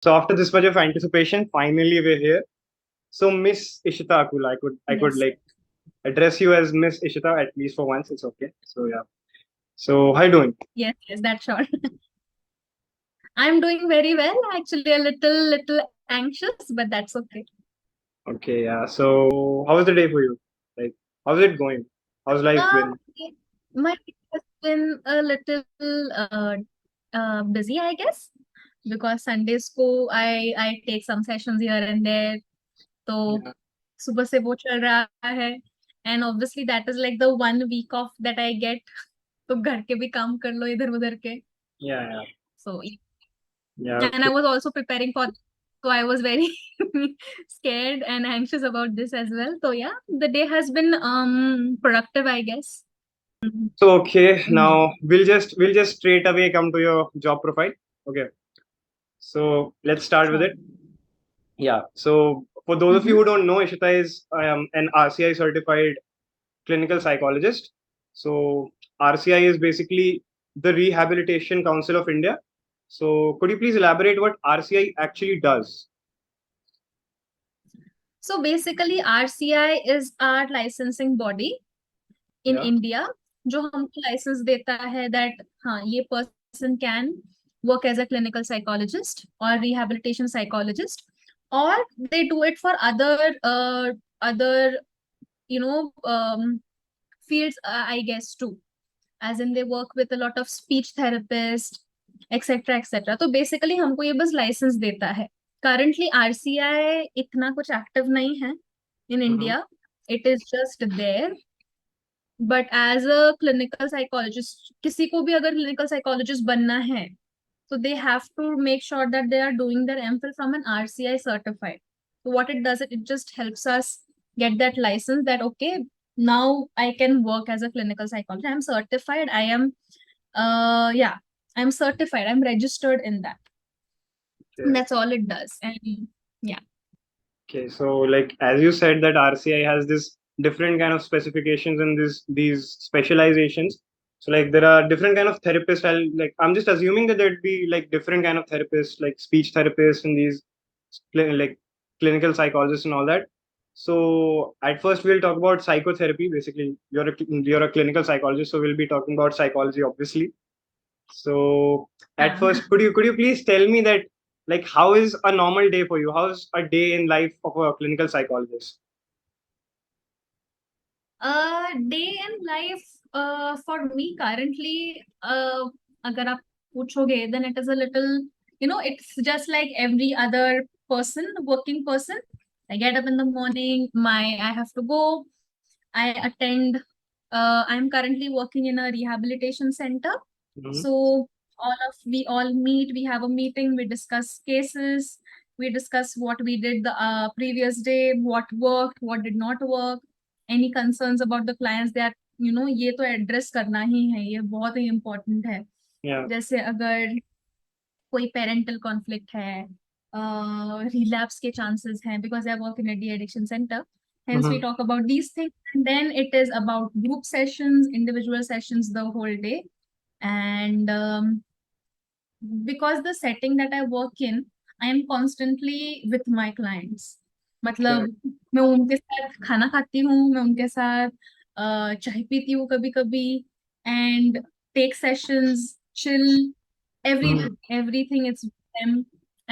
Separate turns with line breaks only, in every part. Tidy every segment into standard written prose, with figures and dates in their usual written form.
So after this much of anticipation, finally we're here. So Miss Ishita Akula, I could
Yes.
like address you as Miss Ishita at least for once. It's okay. So yeah. So how you doing?
Yes, yes, that's sure. I'm doing very well. Actually, a little anxious, but that's okay.
Okay, yeah. So how was the day for you? Like, how's it going? How's life
Um,
been?
my week has been a little busy, I guess, because Sundays को I take some sessions here and there. तो
Yeah,
सुबह से वो चल रहा है, and obviously that is like the 1 week off that I get. तो घर के भी काम कर लो इधर उधर के.
yeah, yeah,
So
yeah.
and I
Okay.
was also preparing for, so I was very scared and anxious about this as well. So yeah, the day has been productive, I guess.
So okay,
Yeah.
now we'll just straight away come to your job profile. Okay. So let's start with
Sure.
it. Yeah. So for those of you
Mm-hmm.
who don't know, Ishita is an RCI certified clinical psychologist. So RCI is basically the Rehabilitation Council of India. So could you please elaborate what RCI actually does?
So basically, RCI is our licensing body in
Yeah.
India, जो हमको license देता है that हाँ ये person can work as a clinical psychologist or rehabilitation psychologist, or they do it for other fields, I guess too, as in they work with a lot of speech therapists, etc etc. तो basically हमको ये बस licence देता है. Currently RCI इतना कुछ active नहीं है in
Mm-hmm.
India. It is just there. But as a clinical psychologist, किसी को भी अगर क्लिनिकल साइकोलॉजिस्ट बनना है, so they have to make sure that they are doing their MPhil from an RCI certified. So what it does, it just helps us get that license that okay, now I can work as a clinical psychologist. I'm certified. I am yeah, I'm certified. I'm registered in that. And
Okay.
that's all it does. And yeah.
Okay. So like as you said that RCI has this different kind of specifications and these specializations. So like there are different kind of therapists. I'm just assuming that there'd be like different kind of therapists, like speech therapists and these like clinical psychologists and all that. So at first we'll talk about psychotherapy. Basically, you're a clinical psychologist, so we'll be talking about psychology, obviously. So at
uh,
first, could you please tell me that like how is a normal day for you? How's a day in life of a clinical psychologist?
day in life for me currently, अगर आप पूछोगे, then it is a little, it's just like every other person, working person. I get up in the morning, I have to go, I attend. I'm currently working in a rehabilitation center.
Mhm.
So we all meet, we have a meeting, we discuss cases, we discuss what we did the previous day, what worked, what did not work, any concerns about the clients that ये तो address करना ही है, ये बहुत ही important है.
Yeah.
जैसे अगर कोई पेरेंटल कॉन्फ्लिक्ट है, रिलैप्स के चांसेस हैं, because I work in a de-addiction center. Hence we
Mhm.
talk about these things, and then it is about group sessions, individual sessions the whole day. And because the setting that I work in, I am constantly with my clients.
Okay.
मतलब मैं उनके साथ खाना खाती हूँ, मैं उनके साथ चाय पीती हूँ कभी कभी, and take sessions, chill,
Mhm.
everything it's with them.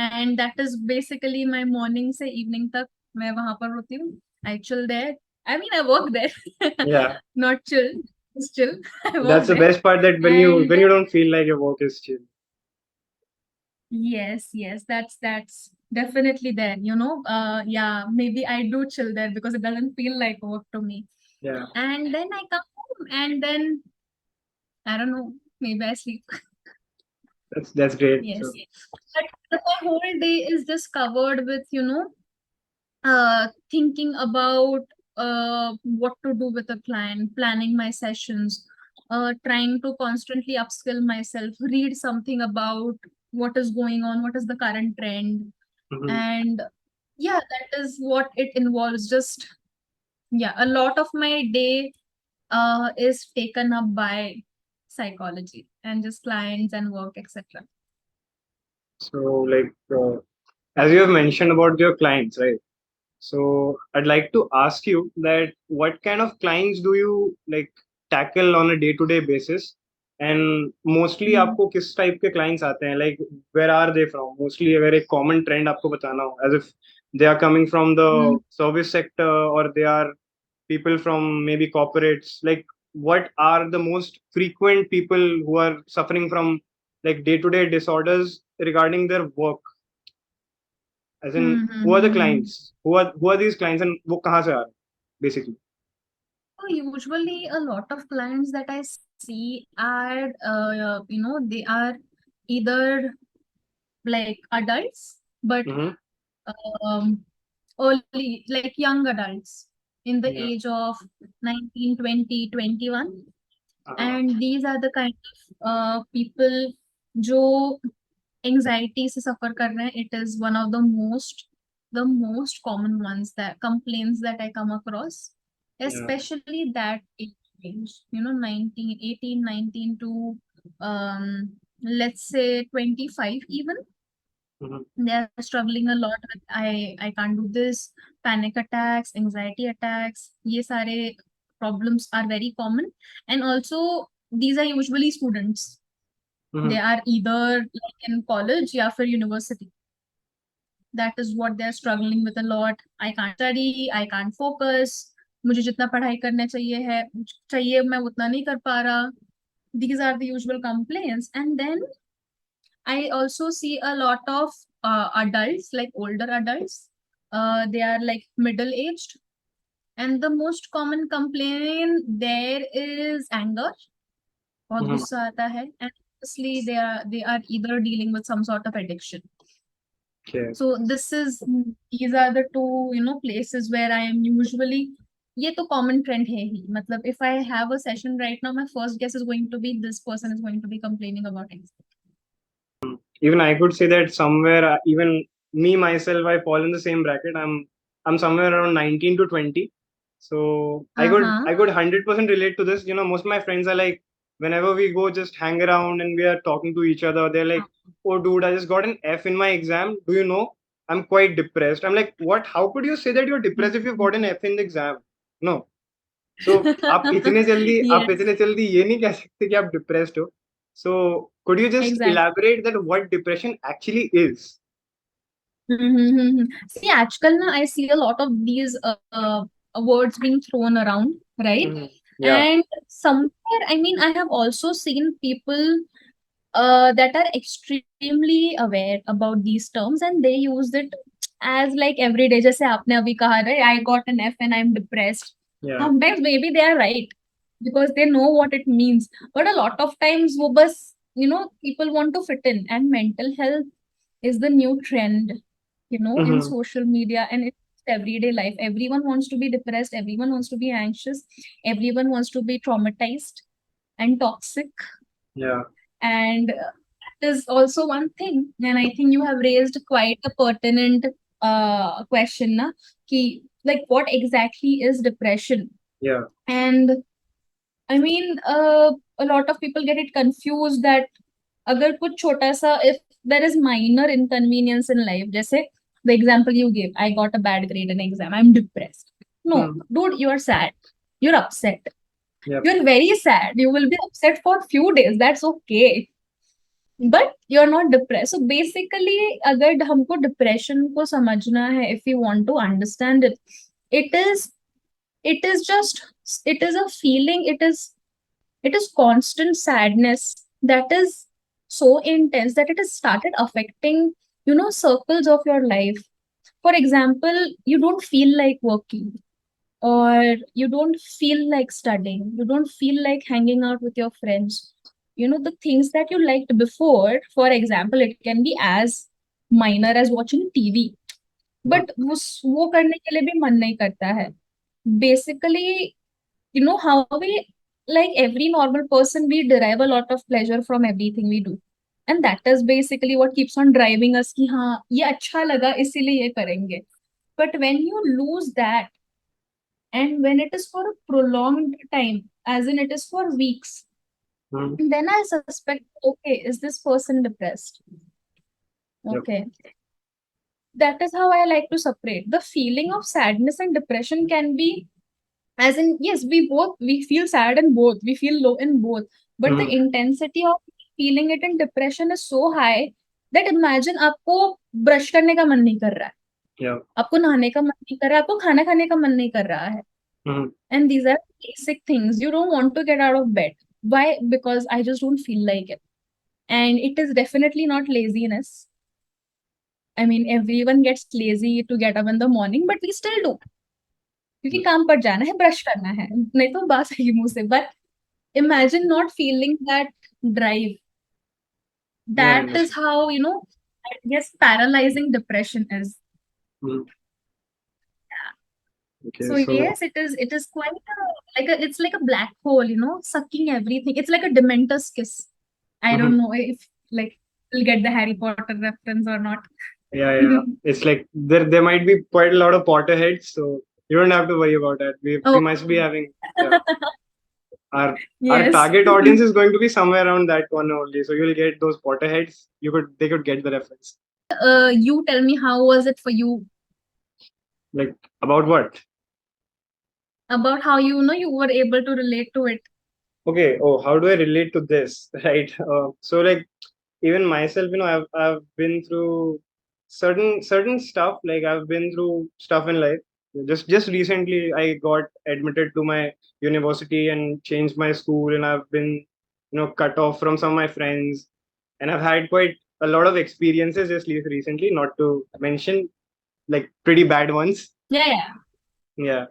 And that is basically my morning से evening तक मैं वहां पर होती हूँ. I chill there. I mean, I work there.
Yeah.
Not chill, just chill. I
That's
work
the
there.
best part that
And
when you don't feel like your work is chill.
yes, yes, that's definitely there. Yeah, maybe I do chill there because it doesn't feel like work to me.
Yeah.
And then I come home, and then I don't know, maybe I sleep.
That's great.
Yes.
So
But my whole day is just covered with, thinking about what to do with a client, planning my sessions, trying to constantly upskill myself, read something about what is going on, what is the current trend.
mhm.
And yeah, that is what it involves. Just, yeah, a lot of my day is taken up by psychology and just clients and work, etc.
So like as you have mentioned about your clients, right? So I'd like to ask you that what kind of clients do you like tackle on a day-to-day basis? And mostly
Hmm.
आपको किस type के clients आते हैं? Like where are they from? Mostly अगर एक common trend आपको बताना हो, as if they are coming from the
Hmm.
service sector or they are people from maybe corporates. Like what are the most frequent people who are suffering from like day-to-day disorders regarding their work? As in,
Hmm.
who are the
Hmm.
clients? Who are these clients and वो कहाँ से आ रहे हैं basically?
So usually a lot of clients that I see are, they are either like adults, but
Mm-hmm.
um, early, like young adults in the
Yeah.
age of 19, 20, 21.
Uh-huh.
And these are the kind of people जो anxiety से suffer कर रहे हैं. It is one of the most common ones, that complaints that I come across,
Yeah.
especially that age range, 19, 18, 19 to let's say 25 even.
Mm-hmm.
They are struggling a lot with I can't do this, panic attacks, anxiety attacks. ये सारे problems are very common, and also these are usually students.
Mm-hmm.
They are either like in college या फिर university. That is what they are struggling with a lot. I can't study, I can't focus. मुझे जितना पढ़ाई करने चाहिए मैं उतना नहीं कर पा रहा. These are the usual complaints. And then I also see a lot of adults, like older adults. They are like middle aged. And the most common complaint there is anger. बहुत
Mm-hmm.
गुस्सा आता है. And obviously they are either dealing with some sort of addiction.
Okay.
So these are the two places where I am usually. ये तो common trend है ही. मतलब if I have a session right now, my first guess is going to be this person is going to be complaining about anxiety.
Even I could say that somewhere, even me myself, I fall in the same bracket. I'm somewhere around 19 to 20. So I
Uh-huh.
could 100% relate to this. Most of my friends are like, whenever we go just hang around and we are talking to each other, they're like, "Oh, dude, I just got an F in my exam. Do you know? I'm quite depressed." I'm like, "What? How could you say that you're depressed if you've got an F in the exam?" No. So आप
Yes,
इतने जल्दी ये नहीं कह सकते कि आप depressed हो. So could you just
exactly.
elaborate that what depression actually is?
Mm-hmm. See, आजकल ना I see a lot of these words being thrown around, right?
Mhm. Yeah.
And somewhere, I mean, I have also seen people that are extremely aware about these terms, and they use it as like every day. जैसे आपने अभी कहा, right? I got an F and I'm depressed.
Yeah.
Sometimes maybe they are right because they know what it means, but a lot of times वो बस people want to fit in, and mental health is the new trend, in
Hmm.
social media and in everyday life. Everyone wants to be depressed, everyone wants to be anxious, everyone wants to be traumatized and toxic.
Yeah.
And that is also one thing. And I think you have raised quite a pertinent question, na? Like, what exactly is depression?
Yeah.
And I mean, a lot of people get it confused that अगर कुछ छोटा सा, if there is minor inconvenience in life, जैसे the example you gave, I got a bad grade in exam, I'm depressed. No,
Hmm.
dude, you're sad, you're upset,
Yep.
you're very sad, you will be upset for few days, that's okay, but you're not depressed. So basically, अगर हमको depression को समझना है, if we want to understand it, it is it is just it is a feeling, it is constant sadness that is so intense that it has started affecting circles of your life. For example, you don't feel like working, or you don't feel like studying, you don't feel like hanging out with your friends. The things that you liked before, for example, it can be as minor as watching TV,
Hmm.
but वो करने के लिए भी मन नहीं करता है. Basically, how we, like every normal person, we derive a lot of pleasure from everything we do, and that is basically what keeps on driving us कि हाँ ये अच्छा लगा इसीलिए ये करेंगे. But when you lose that, and when it is for a prolonged time, as in it is for weeks,
Hmm.
then I suspect, okay, is this person depressed?
Yep.
Okay. that is how I like to separate. The feeling of sadness and depression can be, as in, yes, we feel sad in both, we feel low in both, but the
Mhm.
intensity of feeling it in depression is so high that imagine आपको brush करने का मन नहीं कर रहा है,
Yeah.
आपको नहाने का मन नहीं कर रहा है, आपको खाना खाने का मन नहीं कर रहा है.
Mhm.
And these are basic things. You don't want to get out of bed. Why? Because I just don't feel like it. And it is definitely not laziness. I mean, everyone gets lazy to get up in the morning, but we still do. क्योंकि काम पर जाना है, brush करना है, नहीं तो बात आएगी मुंह से. But imagine not feeling that drive.
Yeah, I
That is
understand.
how, I guess paralyzing depression is.
Mhm. Okay,
So
so
yes, it is quite it's like a black hole, sucking everything. It's like a Dementor's kiss. I
mhm.
don't know if like you'll get the Harry Potter reference or not.
Yeah, yeah. It's like there might be quite a lot of Potterheads, so you don't have to worry about that. We
Oh,
must be having, yeah, our our
yes.
target audience is going to be somewhere around that corner only. So you'll get those Potterheads. They could get the reference.
You tell me, how was it for you,
Like about what?
about how you were able to relate to it.
Okay. Oh, how do I relate to this? Right. So like even myself, I've been through certain stuff. Like I've been through stuff in life. Just recently, I got admitted to my university and changed my school, and I've been cut off from some of my friends, and I've had quite a lot of experiences just recently. Not to mention like pretty bad ones.
Yeah, yeah.
Yeah.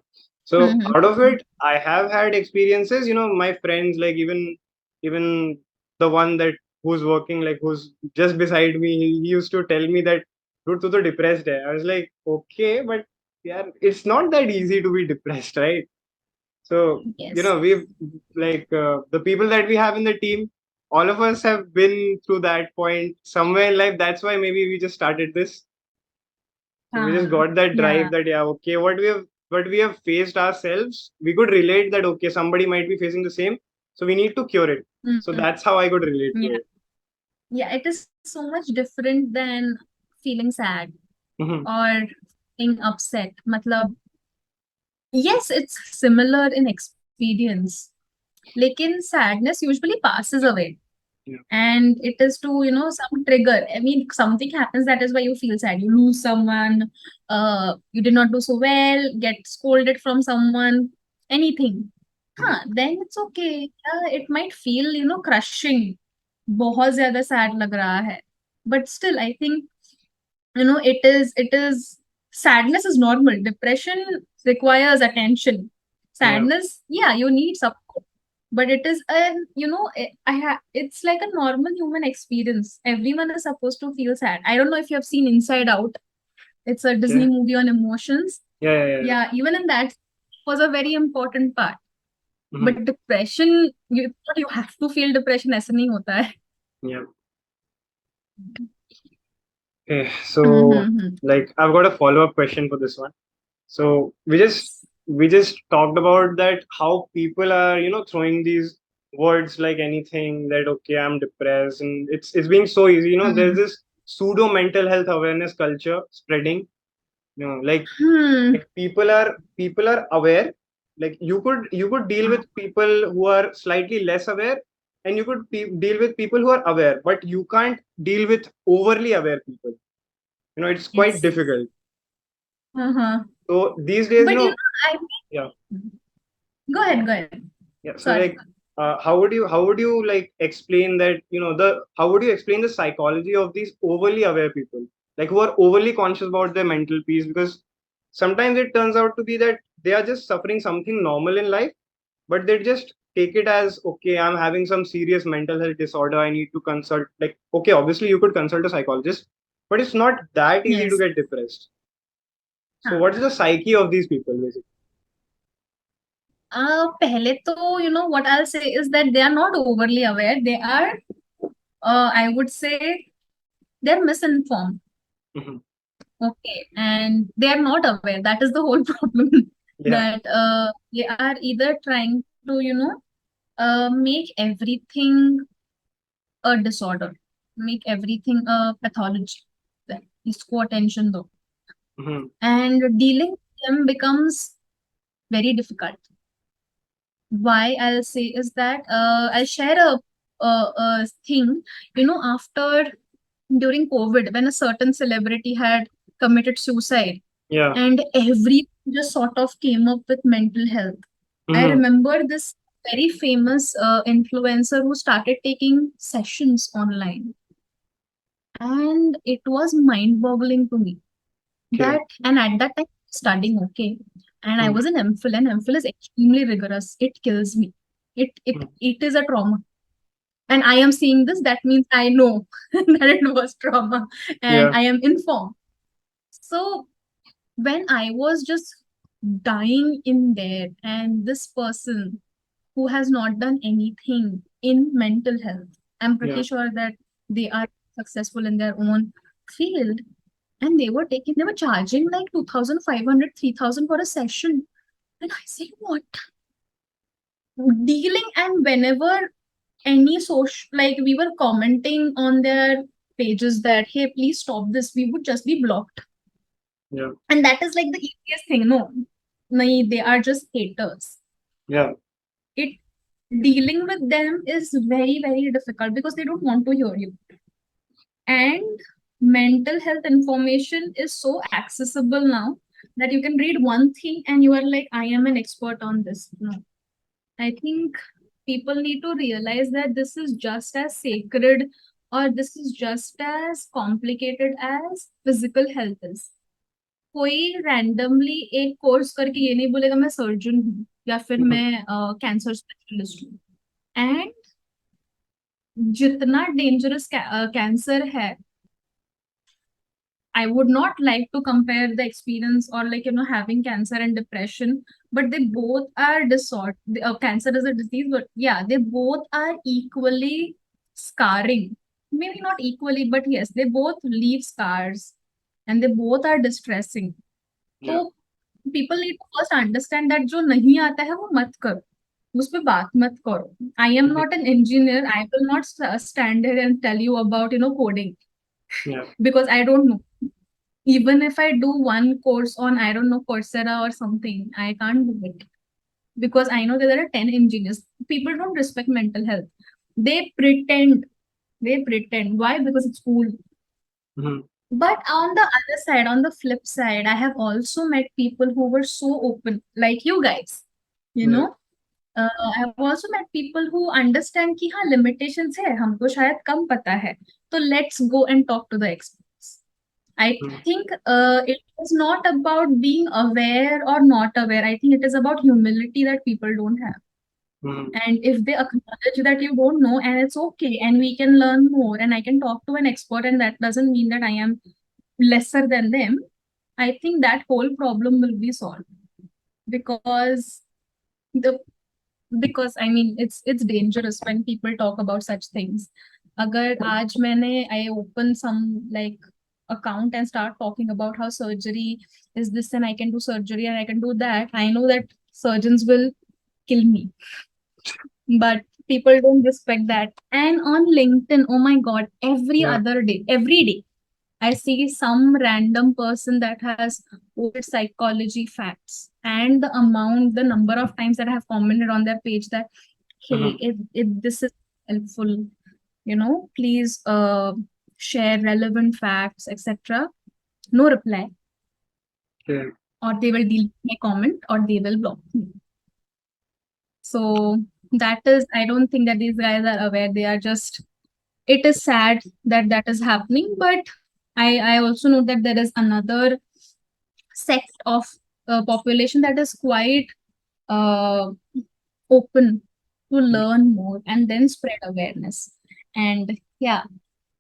So
Mm-hmm.
out of it, I have had experiences. My friends, like even the one that who's working, like who's just beside me, he used to tell me that, dude, tu to depressed hai. I was like, okay, but yeah, it's not that easy to be depressed, right? So
Yes.
we've like the people that we have in the team, all of us have been through that point somewhere in life. That's why maybe we just started this. So we just got that
Yeah.
drive that, yeah, okay, what we have faced ourselves, we could relate that, okay, somebody might be facing the same, so we need to cure it. So
Mm-hmm.
that's how I could relate to
Yeah.
it.
Yeah. It is so much different than feeling sad
Mhm.
or being upset. Matlab, yes, it's similar in experience. Lekin sadness usually passes away.
Yeah.
And it is to, some trigger. I mean, something happens, that is why you feel sad. You lose someone, you did not do so well, get scolded from someone, anything.
Mhm.
Then it's okay. It might feel, crushing. बहुत ज्यादा sad लग रहा है. But still, I think, it is sadness is normal. Depression requires attention.
Yeah.
Sadness, yeah, you need support, but it is a, it's like a normal human experience. Everyone is supposed to feel sad. I don't know if you have seen Inside Out. It's a Disney
Okay.
movie on emotions.
Yeah, yeah, yeah, yeah.
Yeah, even in that was a very important part.
Mhm.
But depression, you have to feel depression. ऐसा नहीं होता है.
Yeah. Okay, so
Mm-hmm.
like I've got a follow-up question for this one. So we just talked about that, how people are throwing these words like anything, that okay, I'm depressed, and it's being so easy. There's
Mm-hmm.
this pseudo mental health awareness culture spreading. Like
Hmm.
people are aware. Like you could deal with people who are slightly less aware, and you could deal with people who are aware, but you can't deal with overly aware people. It's quite
Yes.
difficult.
Uh-huh.
So these days,
But I
yeah.
go ahead, go ahead.
Yeah. So
Sorry.
like, how would you like explain that, how would you explain the psychology of these overly aware people, like who are overly conscious about their mental peace? Because sometimes it turns out to be that they are just suffering something normal in life, but they just take it as, okay, I'm having some serious mental health disorder, I need to consult. Like, okay, obviously you could consult a psychologist, but it's not that easy to
Yes.
get depressed. So
हाँ.
what is the psyche of these people basically?
पहले तो, what I'll say is that they are not overly aware. They are, I would say, they're misinformed.
Mhm.
Okay, and they are not aware. That is the whole problem.
Yeah.
That they are either trying to, make everything a disorder, make everything a pathology. That इसको attention दो.
Mm-hmm.
and dealing with them becomes very difficult. Why I'll say is that I'll share a thing. After during COVID, when a certain celebrity had committed suicide,
Yeah.
and everyone just sort of came up with mental health. I
Mm-hmm.
remember this very famous influencer who started taking sessions online, and it was mind-boggling to me
Okay.
that, and at that time, studying, okay, and I
Mm-hmm.
was in MPhil, and MPhil is extremely rigorous. It kills me. It is a trauma. And I am seeing this, that means I know that it was trauma and
Yeah.
I am informed. So when I was just dying in there, and this person who has not done anything in mental health, I'm
Yeah.
pretty sure that they are successful in their own field, and they were charging like 2,500, 3,000 for a session. And I said, what? Dealing, and whenever any social, like we were commenting on their pages that, hey, please stop this, we would just be blocked.
Yeah.
And that is like the easiest thing. No, nahi, they are just haters.
Yeah.
It Dealing with them is very, very difficult because they don't want to hear you. And mental health information is so accessible now that you can read one thing and you are like, I am an expert on this. No, I think people need to realize that this is just as sacred, or this is just as complicated as physical health is. कोई randomly एक course करके ये नहीं बोलेगा मैं surgeon हूँ या फिर
Mm-hmm.
मैं कैंसर स्पेशलिस्ट हूँ. एंड जितना डेंजरस कैंसर है, I would not like to compare the experience, or like having cancer and depression, but they both are disorder. Cancer is a disease, but yeah, they both are equally scarring. Maybe not equally, but yes, they both leave scars, and they both are distressing.
Yeah.
So people need to first understand that जो नहीं आता है वो मत करो, उस पे बात मत करो. I am
Mm-hmm.
not an engineer. I will not stand here and tell you about coding
Yeah.
because I don't know. Even if I do one course on, I don't know, Coursera or something, I can't do it because I know that there are 10 engineers. People don't respect mental health. They pretend. They pretend. Why? Because it's cool.
Mm-hmm.
But on the other side, on the flip side, I have also met people who were so open, like you guys. You
Yeah.
know, I have also met people who understand कि हाँ limitations है, हमको शायद कम पता है, तो let's go and talk to the experts. I
Mm-hmm.
think it is not about being aware or not aware. I think it is about humility that people don't have.
Mm-hmm.
And if they acknowledge that you don't know, and it's okay, and we can learn more, and I can talk to an expert, and that doesn't mean that I am lesser than them, I think that whole problem will be solved. Because the because I mean it's dangerous when people talk about such things. अगर आज मैंने I open some like account and start talking about how surgery is this and I can do surgery and I can do that, I know that surgeons will kill me. But people don't respect that. And on LinkedIn, oh my God,
Yeah.
every day, I see some random person that has old psychology facts, and the number of times that I have commented on their page that, hey,
Mm-hmm.
if this is helpful, please share relevant facts, etc. No reply,
Yeah.
or they will delete my comment, or they will block me. So that is, I don't think that these guys are aware. They are just, it is sad that that is happening, but I also know that there is another sect of population that is quite uh, open to learn more and then spread awareness. And yeah,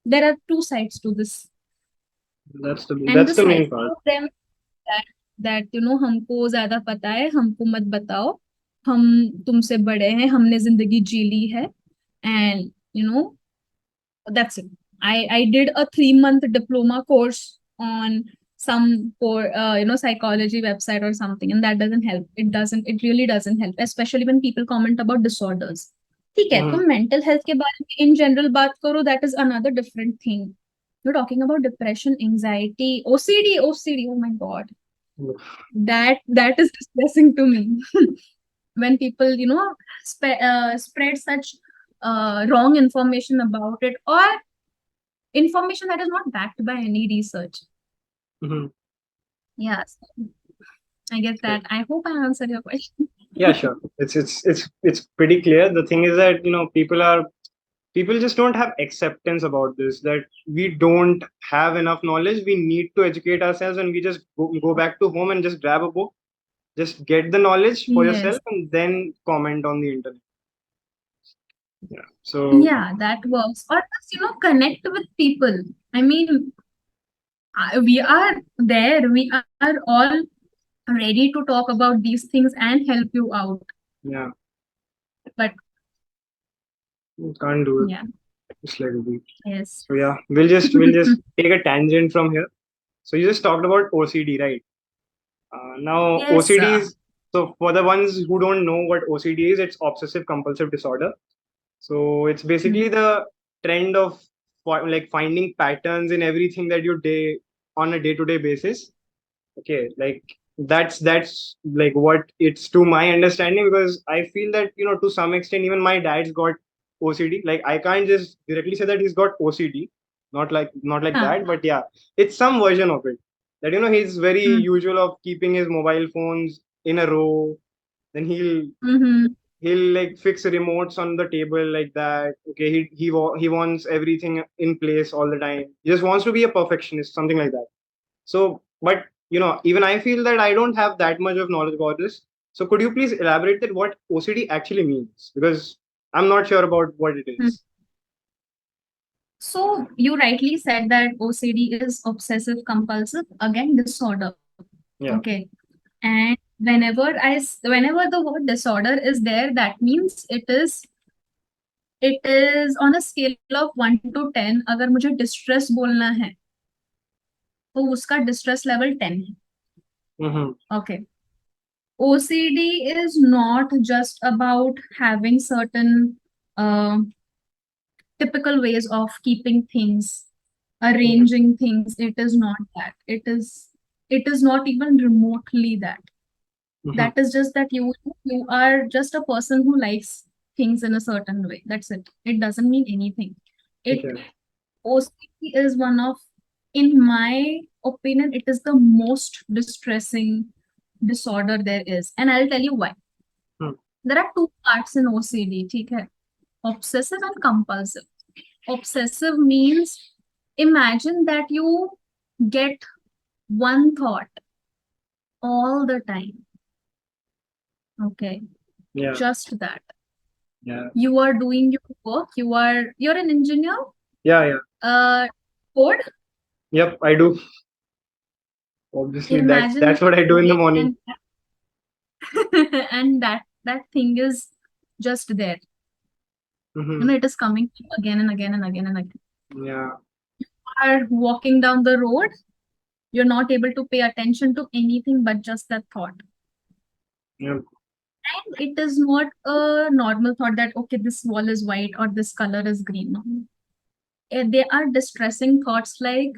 there are two sides to this. And
That's
the
the
side
main part.
of them that हमको ज्यादा पता है, हमको मत बताओ, हम तुमसे बड़े हैं, हमने जिंदगी जी ली है, and that's it. I did a 3-month diploma course on some for psychology website or something, and that doesn't help. It really doesn't help, especially when people comment about disorders. ठीक है,
Mm-hmm.
तुम mental health के बारे में in general बात करो, that is another different thing. You're talking about depression, anxiety, OCD, OCD. Oh my God, that is distressing to me. When people, spread such wrong information about it, or information that is not backed by any research.
Mhm.
Yes, I get
Okay.
that. I hope I answered your question.
Yeah, sure. It's pretty clear. The thing is that people just don't have acceptance about this, that we don't have enough knowledge, we need to educate ourselves, and we just go back to home and just grab a book, just get the knowledge for yourself,
Yes.
and then comment on the internet. Yeah. So
Yeah, that works. Or just, connect with people. I mean, we are there. We are all ready to talk about these things and help you out.
yeah,
But
you can't do it.
yeah,
Just let it be.
yes.
So yeah, we'll just take a tangent from here. So you just talked about OCD, right? Now
Yes.
OCD is, so for the ones who don't know what OCD is, it's obsessive compulsive disorder. So it's basically
Mm,
the trend of like finding patterns in everything that you day on a day-to-day basis. Okay, like that's like what it's to my understanding, because I feel that to some extent even my dad's got OCD. Like I can't just directly say that he's got OCD, not like
yeah.
that, but yeah, it's some version of it. That he's very
Mm,
usual of keeping his mobile phones in a row. Then
mm-hmm.
he'll like fix remotes on the table like that. Okay, he wants everything in place all the time. He just wants to be a perfectionist, something like that. So, but even I feel that I don't have that much of knowledge about this. So, could you please elaborate that what OCD actually means? Because I'm not sure about what it
Mm.
is.
So you rightly said that OCD is obsessive compulsive, again, disorder.
Yeah.
Okay. And whenever the word disorder is there, that means it is on a scale of 1 to 10. अगर मुझे distress बोलना है तो उसका distress level 10 है.
Mm-hmm.
Okay. OCD is not just about having certain uh, typical ways of keeping things, arranging things. It is not that. It is not even remotely that.
Mm-hmm.
That is just that you are just a person who likes things in a certain way. That's it. It doesn't mean anything. It
Okay.
OCD is one of, in my opinion, it is the most distressing disorder there is, and I'll tell you why.
Hmm.
There are two parts in OCD, ठीक है? Obsessive and compulsive. Obsessive means, imagine that you get one thought all the time. Okay,
Yeah.
just that.
Yeah.
You are doing your work. You're an engineer.
Yeah. Yeah.
Uh, Code.
Yep. I do. Obviously, that's
Imagine
what I do in the
doing,
morning.
and and that thing is just there.
Mm-hmm.
It is coming again and again and again and again.
Yeah.
Are walking down the road, you're not able to pay attention to anything but just that thought.
Yep.
And it is not a normal thought that, okay, this wall is white or this color is green. No. They are distressing thoughts like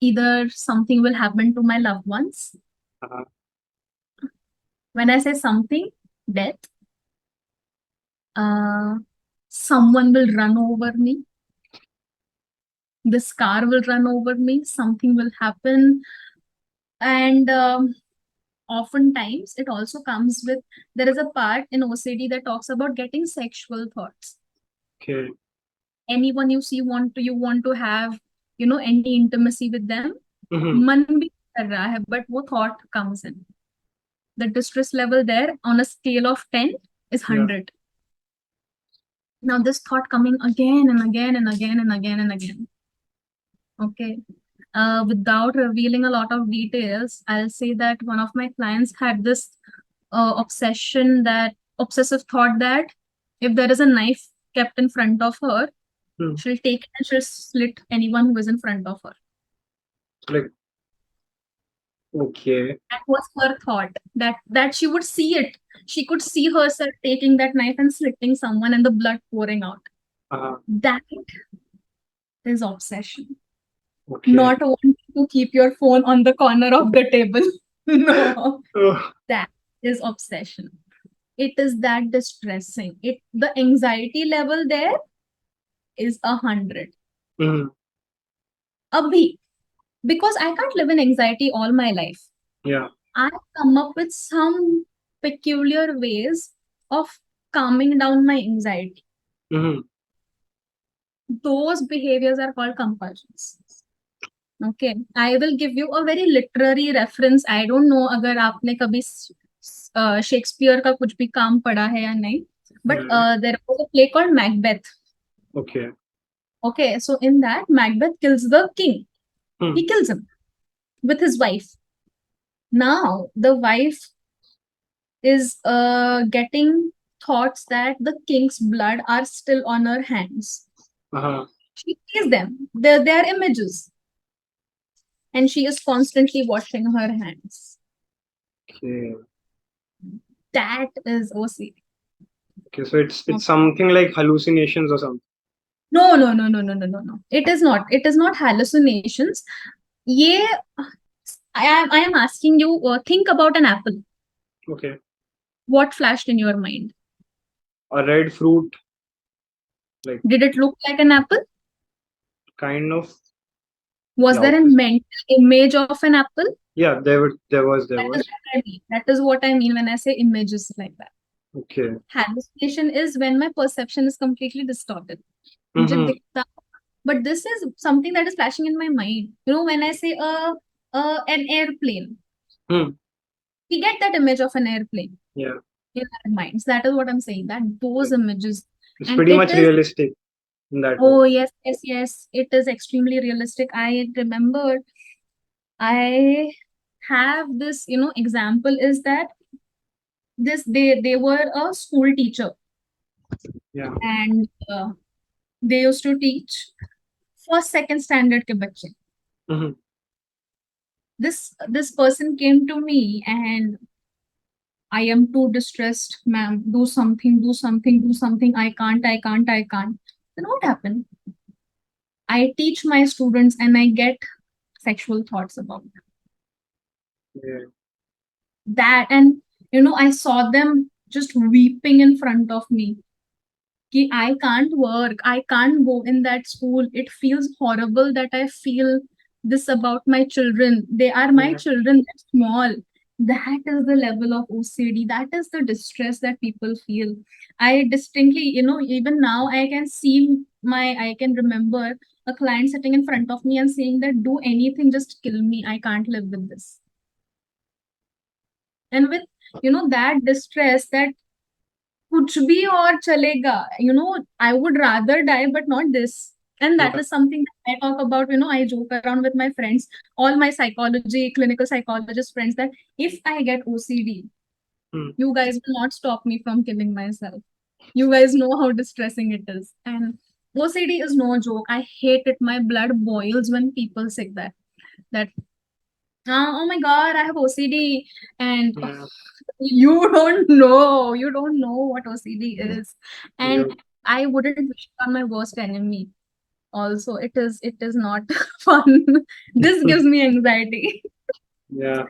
either something will happen to my loved ones.
Uh-huh.
When I say something, death, uh, someone will run over me, this car will run over me, something will happen. And oftentimes it also comes with, there is a part in OCD that talks about getting sexual thoughts.
Okay.
Anyone you see, you want to have, any intimacy with them.
Mm-hmm.
मन भी कर रहा है, but वो thought comes in. The distress level there on a scale of 10 is
Yeah.
100. Now this thought coming again and again and again and again and again. Okay. Without revealing a lot of details, I'll say that one of my clients had this obsessive thought that if there is a knife kept in front of her,
Hmm.
she'll take it and she'll slit anyone who is in front of her.
Like, okay.
That was her thought. That she would see it. She could see herself taking that knife and slitting someone and the blood pouring out.
Uh-huh.
That is obsession.
Okay.
Not wanting to keep your phone on the corner of the table. No,
Oh,
that is obsession. It is that distressing. The anxiety level there is 100.
mhm.
Abhi, because I can't live in anxiety all my life.
Yeah.
I come up with some peculiar ways of calming down my anxiety.
Mhm.
Those behaviors are called compulsions. Okay, I will give you a very literary reference. I don't know अगर आपने कभी Shakespeare का कुछ भी काम पढ़ा है या नहीं. But
Yeah.
there was a play called Macbeth.
Okay.
Okay, so in that, Macbeth kills the king.
Hmm.
He kills him with his wife. Now, the wife is getting thoughts that the king's blood are still on her hands.
Uh-huh.
She sees them. They are images. And she is constantly washing her hands.
Okay.
That is OCD.
Okay. So it's something like hallucinations or something.
No, no, no, no, no, no, no, no. It is not. It is not hallucinations. Yeah, I am asking you, think about an apple.
Okay.
What flashed in your mind?
A red fruit, like
Did it look like an apple?
kind of.
Was
Yeah.
there a mental image of an apple?
Yeah. There was.
That is what I mean. That is what I mean when I say images like that.
Okay.
Hallucination is when my perception is completely distorted. मुझे
Mm-hmm.
दिखता, but this is something that is flashing in my mind. You know, when I say an airplane,
Hmm.
we get that image of an airplane
Yeah.
in our minds. That is what I'm saying. That those images,
It's
and
pretty
it
much
is.
realistic in that way.
Oh yes, yes, yes. It is extremely realistic. I remember I have this, example is that they were a school teacher,
Yeah.
and they used to teach first second standard ke bacche.
Mm-hmm.
This person came to me and I am too distressed, ma'am. Do something, do something, do something. I can't, I can't, I can't. Then what happened? I teach my students and I get sexual thoughts about
Yeah.
that. And I saw them just weeping in front of me. Ki I can't work, I can't go in that school. It feels horrible that I feel this about my children. They are my
Yeah.
children, they're small. That is the level of OCD. That is the distress that people feel. I distinctly, even now I can remember a client sitting in front of me and saying that do anything, just kill me. I can't live with this. And with, that distress, that कुछ भी और चलेगा, I would rather die but not this. And that
Yeah.
is something that I talk about. I joke around with my friends, all my clinical psychologist friends, that if I get OCD,
Hmm.
you guys will not stop me from killing myself. You guys know how distressing it is. And OCD is no joke. I hate it. My blood boils when people say that oh my god, I have OCD. And
Yeah.
you don't know what OCD is. And
Yeah.
I wouldn't wish it on my worst enemy. Also, it is not fun. This gives me anxiety.
Yeah.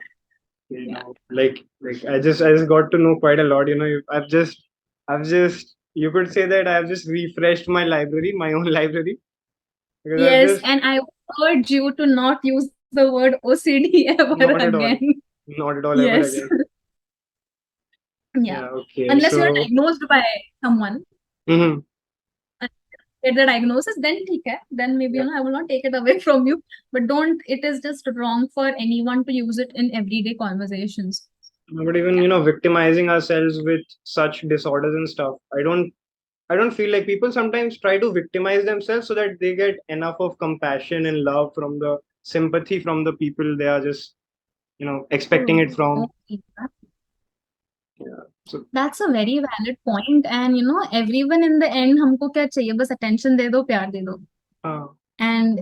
Yeah.
I just got to know quite a lot. I've just you could say that I've just refreshed my own library, because I've
Yes,
just
and I urge you to not use the word OCD ever
not at all,
again.
not at all ever
Yes.
again.
Yeah.
Yeah. Okay.
Unless you're
So.
diagnosed by someone,
Mhm.
get the diagnosis, then ठीक है. Then maybe
Yeah.
I will not take it away from you. But don't. It is just wrong for anyone to use it in everyday conversations.
But even
Yeah.
victimizing ourselves with such disorders and stuff, I don't feel like people sometimes try to victimize themselves so that they get enough of compassion and love from the sympathy from the people they are just expecting it from.
Okay.
Yeah. So.
That's a very valid point. And everyone in the end, हमको क्या चाहिए? बस attention दे दो, प्यार दे दो.
Uh,
And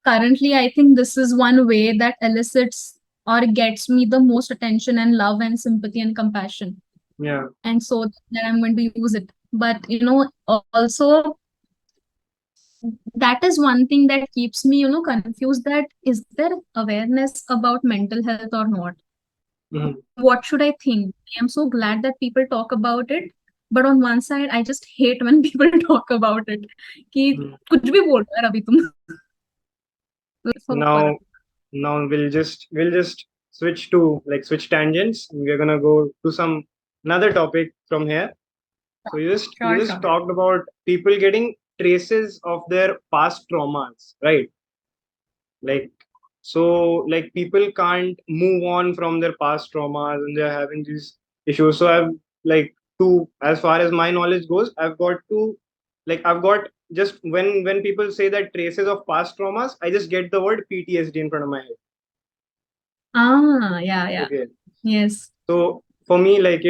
currently, I think this is one way that elicits or gets me the most attention and love and sympathy and compassion.
yeah.
And so that I'm going to use it. But also, that is one thing that keeps me, confused, that is there awareness about mental health or not?
Mhm.
What should I think? I am so glad that people talk about it, but on one side I just hate when people talk about it कि
Mhm.
कुछ भी बोल रहे हो यार अभी तुम for
Now, now we'll just switch to like switch tangents. We're gonna go to some another topic from here. So you just
sure.
talked about people getting traces of their past traumas, right? Like so like people can't move on from their past traumas and they're having these issues. So I've like to as far as my knowledge goes, I've got just when people say that traces of past traumas, I just get the word PTSD in front of my head.
Yeah,
Okay.
yes,
So for me, like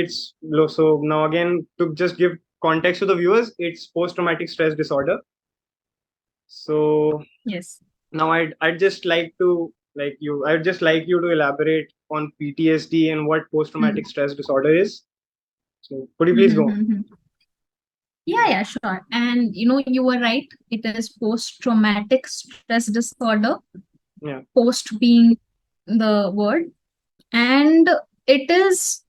so now again to just give context to the viewers, it's post-traumatic stress disorder. So
yes.
now I'd just like to I'd just like you to elaborate on PTSD and what post-traumatic
Hmm.
stress disorder is. So could you please
Hmm,
go on?
hmm, hmm. Yeah, sure. And you were right. It is post-traumatic stress disorder,
Yeah.
post being the word. And it is,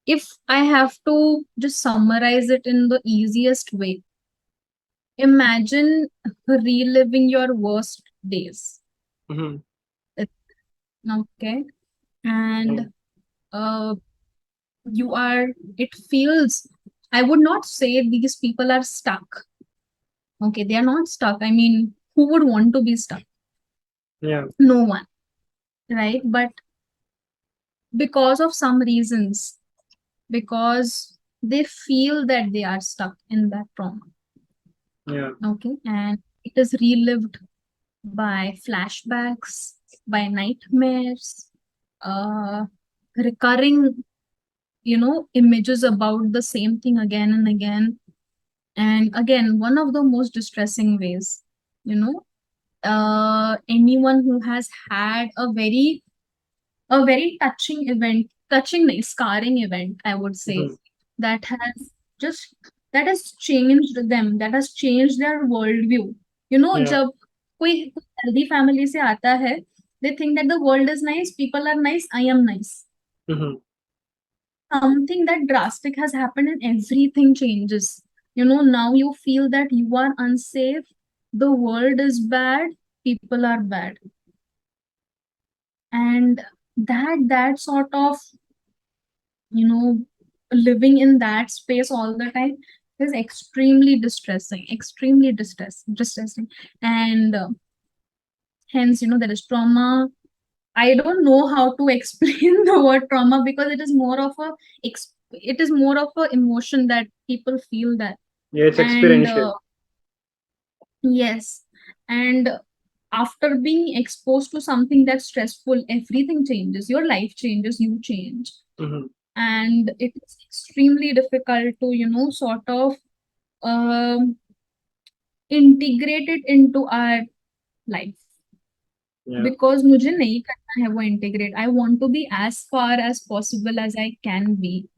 if I have to just summarize it in the easiest way, imagine reliving your worst days.
Mm-hmm.
Okay. And uh, you are, it feels, I would not say these people are stuck. Okay. They are not stuck. I mean, who would want to be stuck?
Yeah.
No one. Right. But because of some reasons, because they feel that they are stuck in that trauma.
Yeah.
Okay. And it is relived by flashbacks, by nightmares, uh, recurring, images about the same thing again and again. And again, one of the most distressing ways, you know, anyone who has had a very touching event, touching, nahi, scarring event, I would say,
Mm-hmm.
that has just that has changed them, that has changed their worldview.
Yeah.
जब कोई healthy family से आता है, they think that the world is nice, people are nice, I am nice.
Mm-hmm.
Something that drastic has happened and everything changes. Now you feel that you are unsafe, the world is bad, people are bad. And that sort of, you know, living in that space all the time is extremely distressing, extremely distressing. And hence, there is trauma. I don't know how to explain the word trauma because it is more of a emotion that people feel that.
Yeah, it's
And
experiential.
yes, and after being exposed to something that's stressful, everything changes. Your life changes, you change.
Mm-hmm.
And it is extremely difficult to, sort of um, integrate it into our life.
Yeah.
Because मुझे नहीं करना है वो integrate. I want to be as far as possible as I can be.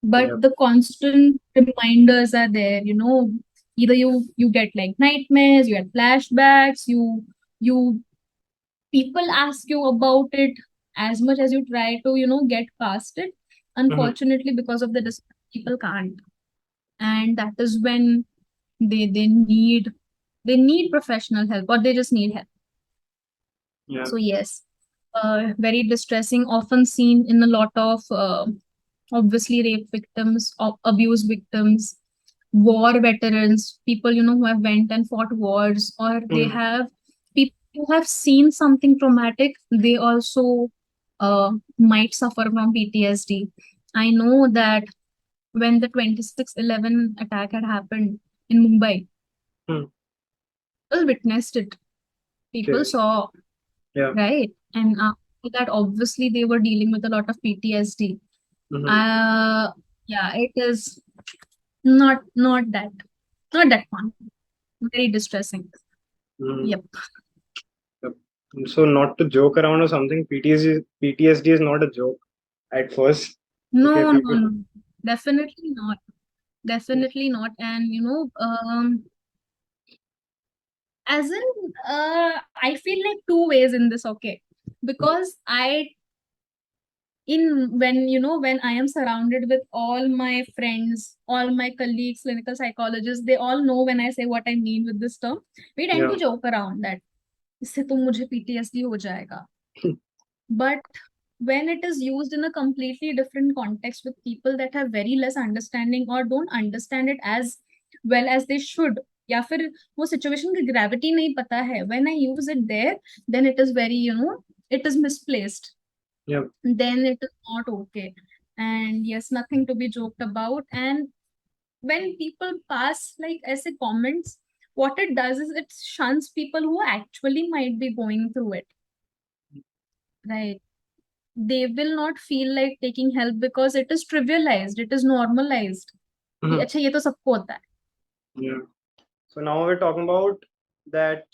But
Yeah.
the constant reminders are there, either you get like nightmares, you get flashbacks, you people ask you about it, as much as you try to get past it,
Mm-hmm.
unfortunately because of the distance, people can't. And that is when they need professional help, or they just need help.
Yeah.
So yes, very distressing, often seen in a lot of obviously rape victims, abuse victims, war veterans, people who have went and fought wars, or they
Mm-hmm.
have people who have seen something traumatic. They also might suffer from PTSD. I know that when the 26/11 attack had happened in Mumbai,
Mm-hmm.
people witnessed it. People
Okay.
saw,
Yeah.
right? And after that, obviously, they were dealing with a lot of PTSD.
Mm-hmm.
Uh, yeah, it is not that fun. Very distressing.
Mm-hmm.
Yep.
Yep. So not to joke around or something, PTSD is not a joke at first. Okay,
No, no,
people.
no. Definitely not. Definitely not. And As in, I feel like two ways in this, okay? Because when I am surrounded with all my friends, all my colleagues, clinical psychologists, they all know when I say what I mean with this term. We tend
Yeah.
to joke around that. इससे तो मुझे PTSD हो जाएगा. But when it is used in a completely different context with people that have very less understanding or don't understand it as well as they should, या फिर वो situation की gravity नहीं पता है, when I use it there, then it is very, it is misplaced.
Yeah.
Then it is not okay. And yes, nothing to be joked about. And when people pass like as a comments, what it does is it shuns people who actually might be going through it, right? They will not feel like taking help because it is trivialized, it is normalized. कि
Mhm.
अच्छा ये तो सबको होता है.
Yeah. So now we're talking about that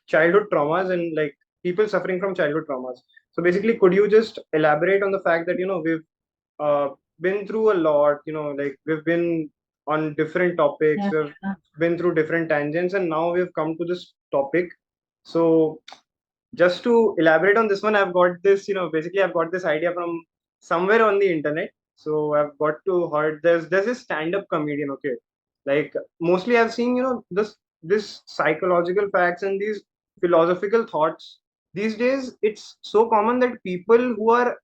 childhood traumas and like people suffering from childhood traumas. So basically, could you just elaborate on the fact that we've uh, been through a lot, like we've been on different topics,
Yeah.
we've been through different tangents, and now we've come to this topic. So just to elaborate on this one, I've got this, basically I've got this idea from somewhere on the internet. So I've got to heard there's this stand-up comedian, okay. Like mostly I've seen, this psychological facts and these philosophical thoughts. These days it's so common that people who are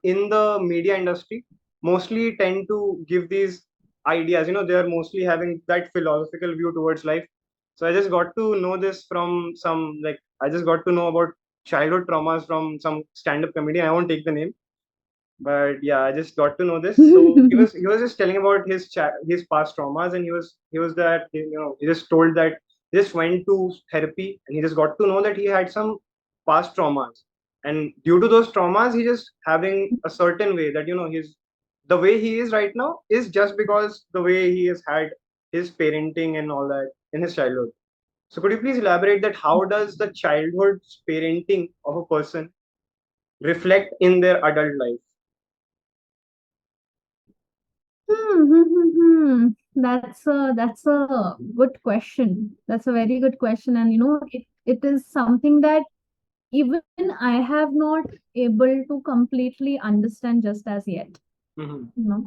in the media industry mostly tend to give these ideas, they are mostly having that philosophical view towards life. So I just got to know this from some, like I just got to know about childhood traumas from some stand-up comedian. I won't take the name, but yeah, I just got to know this. So he was just telling about his past traumas, and he was that, he just told that he just went to therapy and he just got to know that he had some past traumas, and due to those traumas, he just having a certain way that he's the way he is right now is just because the way he has had his parenting and all that in his childhood. So could you please elaborate that how does the childhood parenting of a person reflect in their adult life?
That's a good question. That's a very good question, and it is something that even I have not able to completely understand just as yet.
Mm-hmm.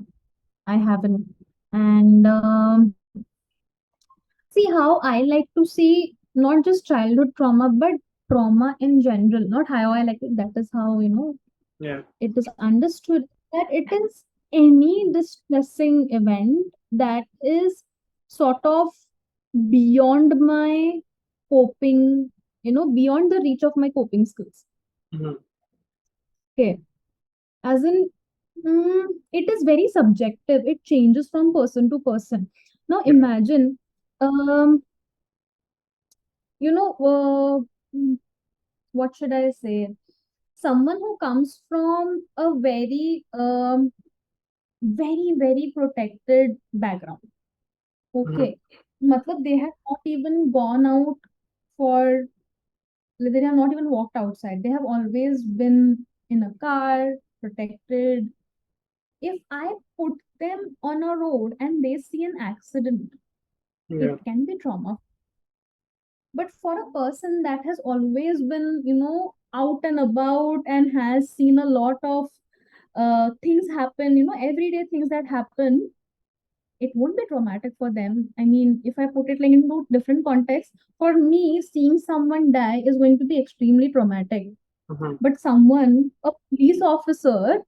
I haven't. And see how I like to see not just childhood trauma, but trauma in general. Not how I like it. That is how
Yeah.
it is understood that it is any distressing event that is sort of beyond my coping, beyond the reach of my coping skills.
Mm-hmm.
Okay. As in, it is very subjective. It changes from person to person. Now
Yeah.
imagine, um, you know, mm, what should I say? Someone who comes from a very protected background.
Mm-hmm.
Okay. Matlab, they have not even gone out for, they have not even walked outside. They have always been in a car, protected. If I put them on a road and they see an accident,
Yeah.
it can be trauma. But for a person that has always been, out and about and has seen a lot of things happen, everyday things that happen, it won't be traumatic for them. I mean, if I put it like into different contexts, for me, seeing someone die is going to be extremely traumatic.
Mm-hmm.
But someone, a police officer,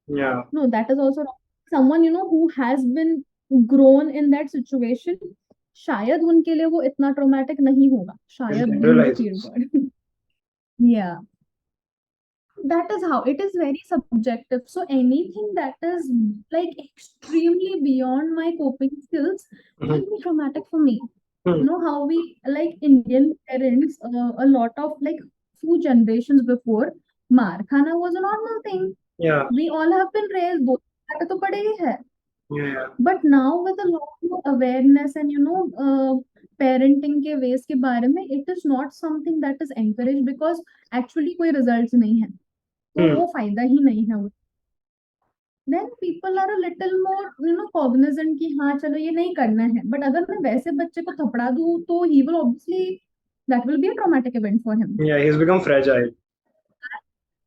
Yeah.
no, that is also wrong. Someone, who has been grown in that situation, शायद उनके लिए वो इतना traumatic नहीं होगा.
It
शायद in the fear
generalizes.
word. Yeah. That is how it is very subjective. So anything that is like extremely beyond my coping skills
Mm-hmm.
can be traumatic for me.
Mm-hmm.
How we like Indian parents, a lot of like few generations before, maar khana was a normal thing.
Yeah.
We all have been raised, both तो पड़े ही है.
Yeah.
But now with a lot more awareness and parenting के ways के बारे में, it is not something that is encouraged because actually कोई results नहीं है. तो
Hmm.
वो फायदा ही नहीं है. then people are a little more cognizant कि हाँ चलो ये नहीं करना है. But अगर मैं वैसे बच्चे को थपड़ा दूँ तो he will obviously, that will be a traumatic event for him.
Yeah, he's become fragile.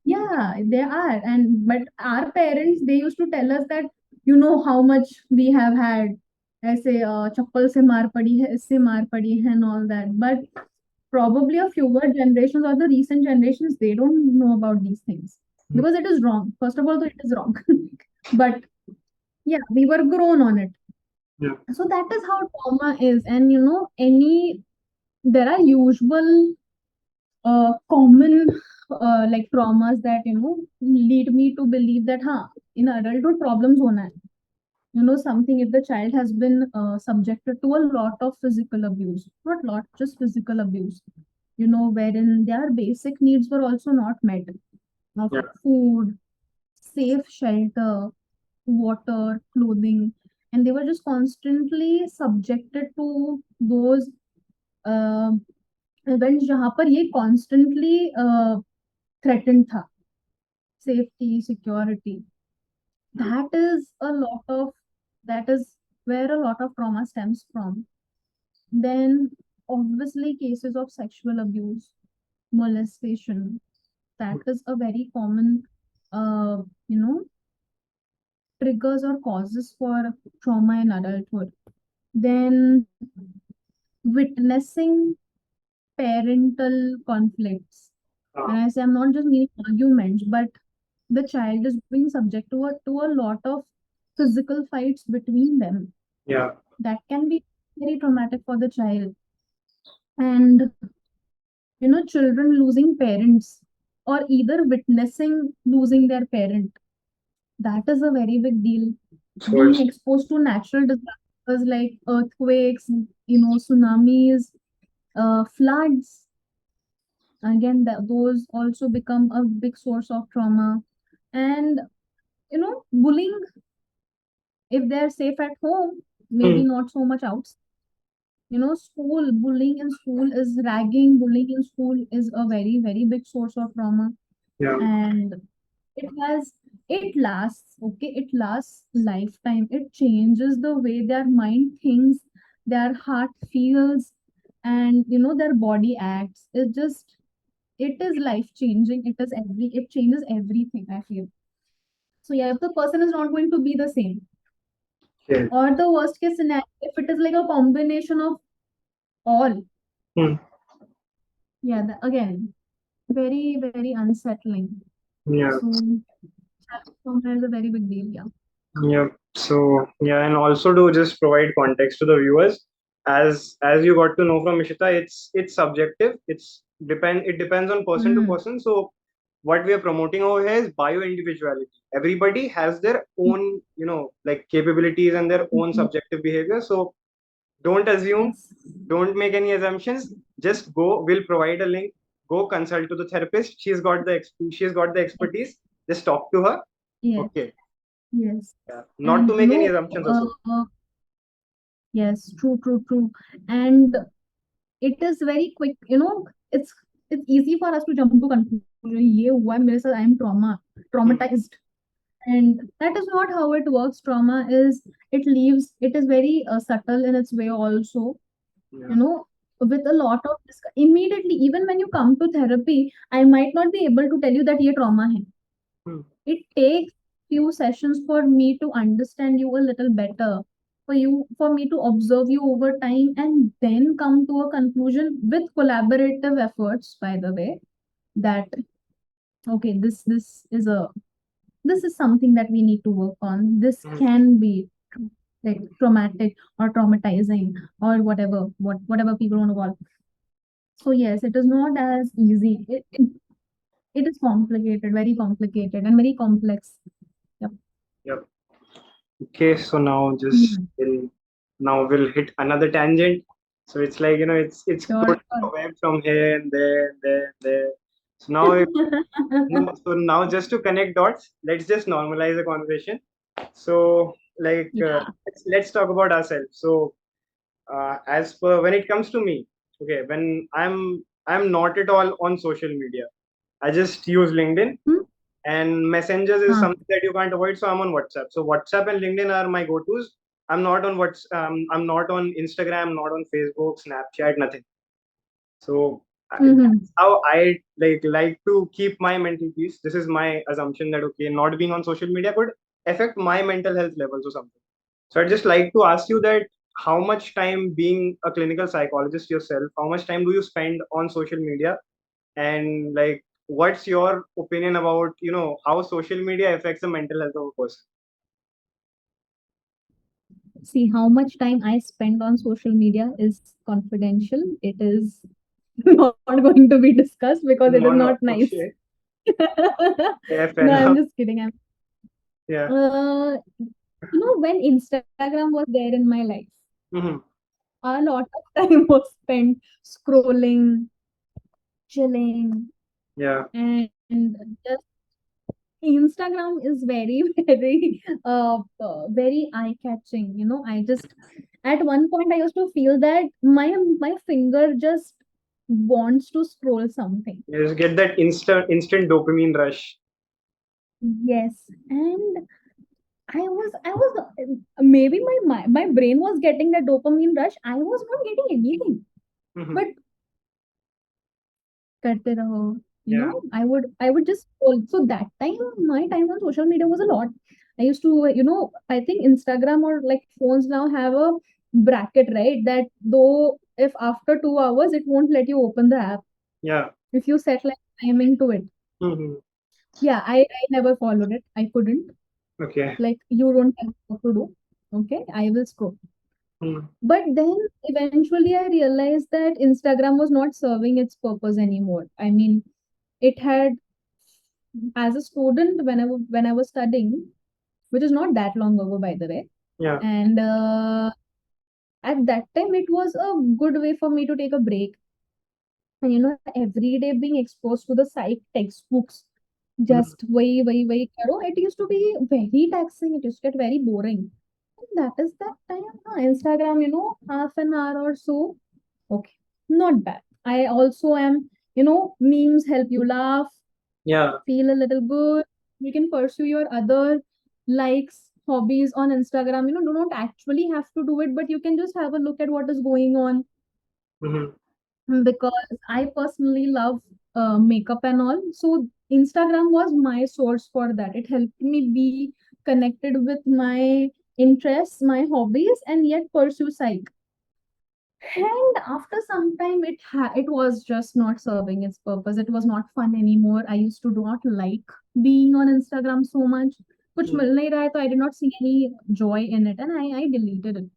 Yeah, they are. And but our parents, they used to tell us that how much we have had, ऐसे चप्पल से मार पड़ी है, इससे मार पड़ी है and all that. But probably a fewer generations or the recent generations, they don't know about these things because it is wrong. First of all, though, it is wrong. But yeah, we were grown on it.
Yeah.
So that is how trauma is. And there are usual common like traumas that lead me to believe that in adulthood problems hona hai. Something, if the child has been subjected to a lot of physical abuse, not lot, just physical abuse, wherein their basic needs were also not met, of
Yeah.
food, safe shelter, water, clothing, and they were just constantly subjected to those uh, events जहाँ पर ये constantly threatened था, safety, security. That is a lot of, that is where a lot of trauma stems from. Then obviously cases of sexual abuse, molestation, that is a very common uh, you know triggers or causes for trauma in adulthood. Then witnessing parental conflicts. When I say, I'm not just meaning arguments, but the child is being subject to a lot of physical fights between them.
Yeah.
That can be very traumatic for the child. And children losing parents or either witnessing losing their parent. That is a very big deal.
So
Being
it's
exposed to natural disasters like earthquakes, tsunamis, floods. Again, those also become a big source of trauma. And bullying, if they're safe at home, maybe
hmm,
not so much outside. School bullying in school is ragging. Bullying in school is a very, very big source of trauma.
yeah.
And it has, it lasts, okay? It lasts lifetime. It changes the way their mind thinks, their heart feels, and their body acts. It is life changing. It changes everything, I feel. So yeah, if the person is not going to be the same,
Okay.
or the worst case scenario, if it is like a combination of all,
Hmm.
yeah, again, very, very unsettling.
Yeah.
So trauma is a very big deal, yeah.
Yeah. So yeah, and also to just provide context to the viewers, as you got to know from Ishita, it's subjective. It depends on person to
Hmm.
person. So what we are promoting over here is bio individuality. Everybody has their own, like capabilities and their own
Mhm.
subjective behavior. So don't assume,
Yes.
don't make any assumptions. Just go. We'll provide a link. Go consult to the therapist. She's got the expertise. Just talk to her.
Yes.
Okay.
Yes.
Yeah. Not
And
to make any assumptions also.
yes, true, true, true. And it is very quick, it's easy for us to jump to conclusion. ये हुआ है मेरे साथ, I am
Hmm.
traumatized. And that is not how it works. Trauma is, it is very subtle in its way also.
Yeah.
You know, with a lot of immediately, even when you come to therapy, I might not be able to tell you that ये trauma है.
Hmm.
It takes few sessions for me to understand you a little better, for me to observe you over time, and then come to a conclusion with collaborative efforts, by the way, that okay, this is something that we need to work on. This
Hmm.
can be like traumatic or traumatizing or whatever people want to call. So yes, it is not as easy. It is complicated, very complicated, and very complex. Yep.
Yep. Okay. So
Mhm.
now we'll hit another tangent. So it's like it's
Sure,
going
sure.
away from here and there and there and there. So now no, so now just to connect dots, let's just normalize the conversation. So like
Yeah.
let's talk about ourselves. So as per when it comes to me, okay, when I'm not at all on social media. I just use LinkedIn.
Hmm?
and messengers is
Huh.
something that you can't avoid. So I'm on WhatsApp. So WhatsApp and LinkedIn are my go-tos. I'm not on Instagram, not on Facebook, Snapchat, nothing. So
Mm-hmm.
that's how I like to keep my mental peace. This is my assumption that okay, not being on social media could affect my mental health levels or something. So I'd just like to ask you that how much time, being a clinical psychologist yourself, how much time do you spend on social media, and like what's your opinion about how social media affects the mental health of a person?
See, how much time I spend on social media is confidential. It is not going to be discussed because it is
No,
not
no,
nice.
okay, yeah, fair
No, I'm
enough.
just kidding.
Yeah.
When Instagram was there in my life,
Hmm.
a lot of time was spent scrolling, chilling,
Yeah.
and just Instagram is very, very, very eye-catching. I just at one point I used to feel that my finger just wants to scroll something.
You just get that instant dopamine rush.
Yes, and I was maybe my brain was getting that dopamine rush. I was not getting anything,
Hmm.
but karte raho.
Yeah.
I would just scroll. So that time, my time on social media was a lot. I used to, I think Instagram or like phones now have a bracket, right? That though if after 2 hours it won't let you open the app
Yeah.
if you set like timing to it.
Hmm.
Yeah, I never followed it. I couldn't.
Okay.
Like you don't have what to do. Okay, I will scroll.
Hmm.
But then eventually I realized that Instagram was not serving its purpose anymore. I mean, it had, as a student, when I was studying, which is not that long ago, by the way,
Yeah.
and at that time it was a good way for me to take a break. And every day being exposed to the psych textbooks,
Mhm.
just way karo, it used to be very taxing. It used to get very boring. And that is that time. Instagram, half an hour or so. Okay, not bad. I also am, memes help you laugh,
Yeah.
feel a little good. You can pursue your other likes, hobbies on Instagram. Do not actually have to do it, but you can just have a look at what is going on.
Hmm.
Because I personally love makeup and all. So Instagram was my source for that. It helped me be connected with my interests, my hobbies, and yet pursue psych. And after some time, it was just not serving its purpose. It was not fun anymore. I used to not like being on Instagram so much. कुछ मिल नहीं रहा है, तो I did not see any joy in it, and I deleted it.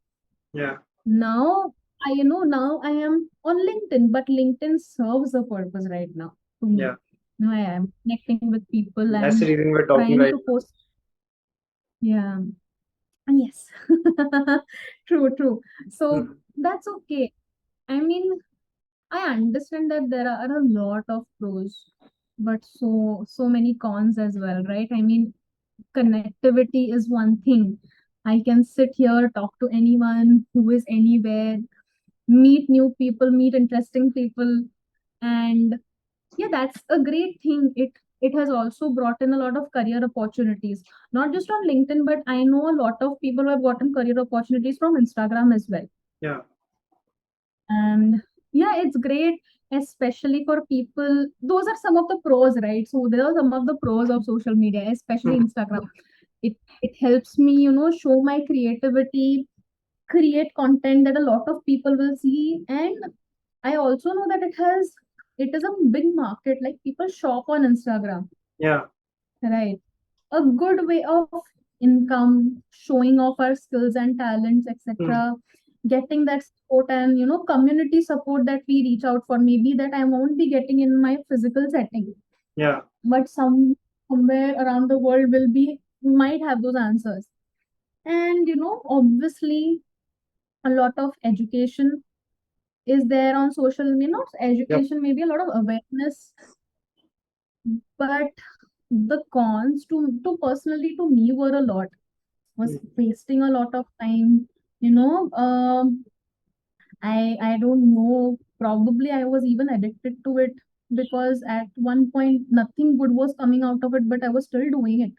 Yeah.
Now now I am on LinkedIn, but LinkedIn serves a purpose right now to me.
Yeah.
I am connecting with people.
That's the
I'm
reason we're talking
trying
right
to post. Yeah. Yes. True, true.
now.
So
Mhm.
that's okay. I mean, I understand that there are a lot of pros, but so many cons as well, right? I mean, connectivity is one thing. I can sit here, talk to anyone who is anywhere, meet new people, meet interesting people, and yeah, that's a great thing. It has also brought in a lot of career opportunities, not just on LinkedIn, but I know a lot of people who have gotten career opportunities from Instagram as well.
Yeah.
And yeah, it's great, especially for people. Those are some of the pros, right? So there are some of the pros of social media, especially
Mhm.
Instagram. It helps me, show my creativity, create content that a lot of people will see. And I also know that it is a big market. Like people shop on Instagram,
Yeah.
right? A good way of income, showing off our skills and talents,
Mhm.
etc. Getting that support and community support that we reach out for, maybe that I won't be getting in my physical setting,
Yeah.
but somewhere around the world will be might have those answers. And obviously a lot of education is there on social media. Not
Yep.
education, maybe a lot of awareness, but the cons to personally to me were a lot. Was
Mhm.
wasting a lot of time. You know, I don't know. Probably I was even addicted to it. because at one point nothing good was coming out of it, but I was still doing it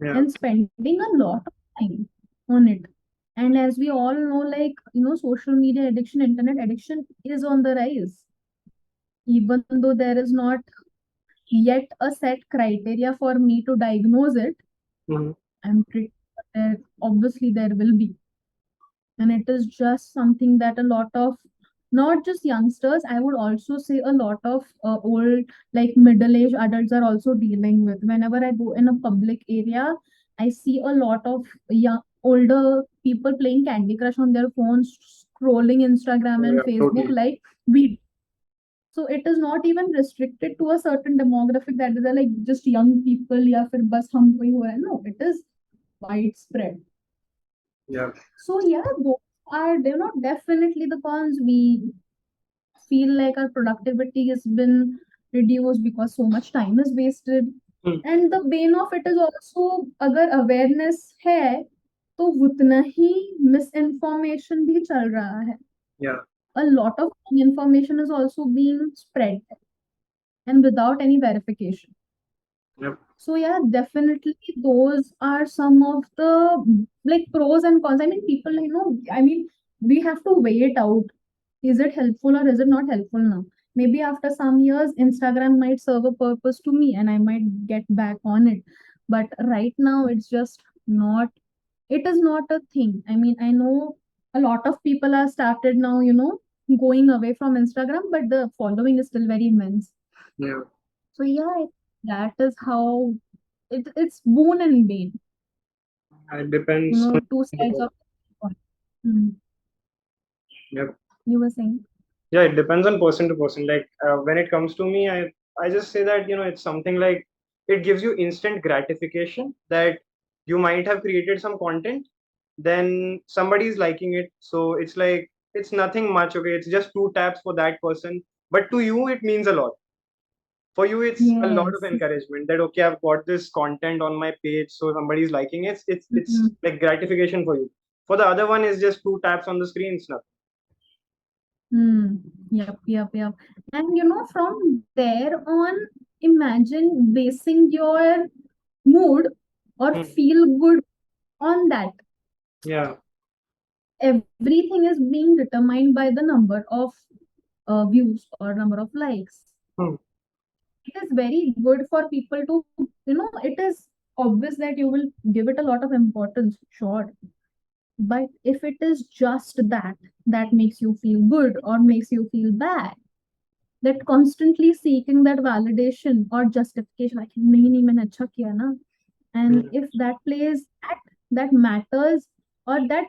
Yeah.
and spending a lot of time on it. And as we all know, like, social media addiction, internet addiction is on the rise. Even though there is not yet a set criteria for me to diagnose it,
Hmm.
I'm pretty sure there obviously there will be. And it is just something that a lot of, not just youngsters, I would also say a lot of old, like middle-aged adults are also dealing with. Whenever I go in a public area, I see a lot of young older people playing Candy Crush on their phones, scrolling Instagram and
Yeah,
Facebook
totally.
like we. So it is not even restricted to a certain demographic that is like just young people या फिर बस हम कोई हो रहा है. No, it is widespread.
Yeah.
So yeah, those are, definitely the cons. We feel like our productivity has been reduced because so much time is wasted.
Hmm.
And the bane of it is also, अगर awareness है तो उतना ही misinformation भी चल रहा है.
Yeah.
A lot of information is also being spread and without any verification.
Yep.
So yeah, definitely those are some of the like pros and cons. I mean, people, we have to weigh it out. Is it helpful or is it not helpful now? Maybe after some years, Instagram might serve a purpose to me and I might get back on it. But right now, it's just not, it is not a thing. I mean, I know a lot of people are started now, going away from Instagram, but the following is still very immense.
Yeah.
So yeah, that is how it's boon and bane.
It depends on
Two
the
sides
person.
of the coin. Hmm.
Yep.
You were saying?
Yeah, it depends on person to person. Like when it comes to me, I just say that it's something like it gives you instant gratification that you might have created some content, then somebody is liking it. So it's like it's nothing much. Okay, it's just two taps for that person, but to you it means a lot. For you, it's a lot of
Yes.
encouragement that okay, I've got this content on my page, so somebody is liking it. It's
Mhm.
like gratification for you. For the other one, is just two taps on the screen. It's nothing.
Hmm. Yep, yep, yep. And from there on, imagine basing your mood or
Hmm.
feel good on that.
Yeah.
Everything is being determined by the number of views or number of likes.
Hmm.
It is very good for people to, it is obvious that you will give it a lot of importance, sure. But if it is just that makes you feel good or makes you feel bad, that constantly seeking that validation or justification, like nahi nahi maine acha kiya na, and
Hmm.
if that plays that matters or that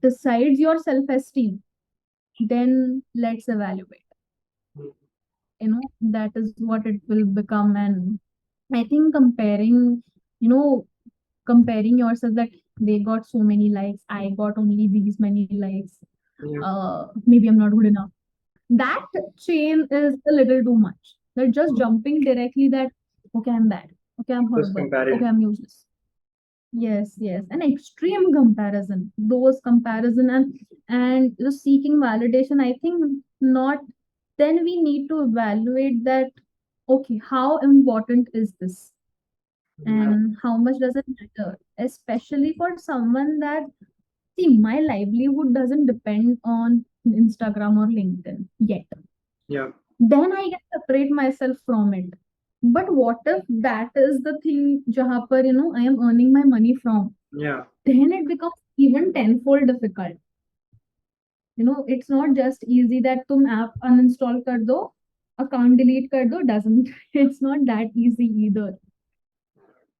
decides your self esteem, then let's evaluate.
Hmm.
That is what it will become. And I think you know comparing yourself that they got so many likes, I got only these many likes,
Yeah.
maybe I'm not good enough. That chain is a little too much. They're just jumping directly that, okay, I'm bad, okay, I'm
Just
horrible, okay,
comparison.
I'm useless. Yes, yes, an extreme comparison. Those comparison and just seeking validation. I think not. Then we need to evaluate that. Okay, how important is this,
Yeah.
and how much does it matter? Especially for someone that, see, my livelihood doesn't depend on Instagram or LinkedIn yet.
Yeah.
Then I can separate myself from it. But what if that is the thing jahan par, I am earning my money from?
Yeah.
Then it becomes even tenfold difficult. It's not just easy that tum app uninstall kar do, account delete kar do, doesn't. It's not that easy either.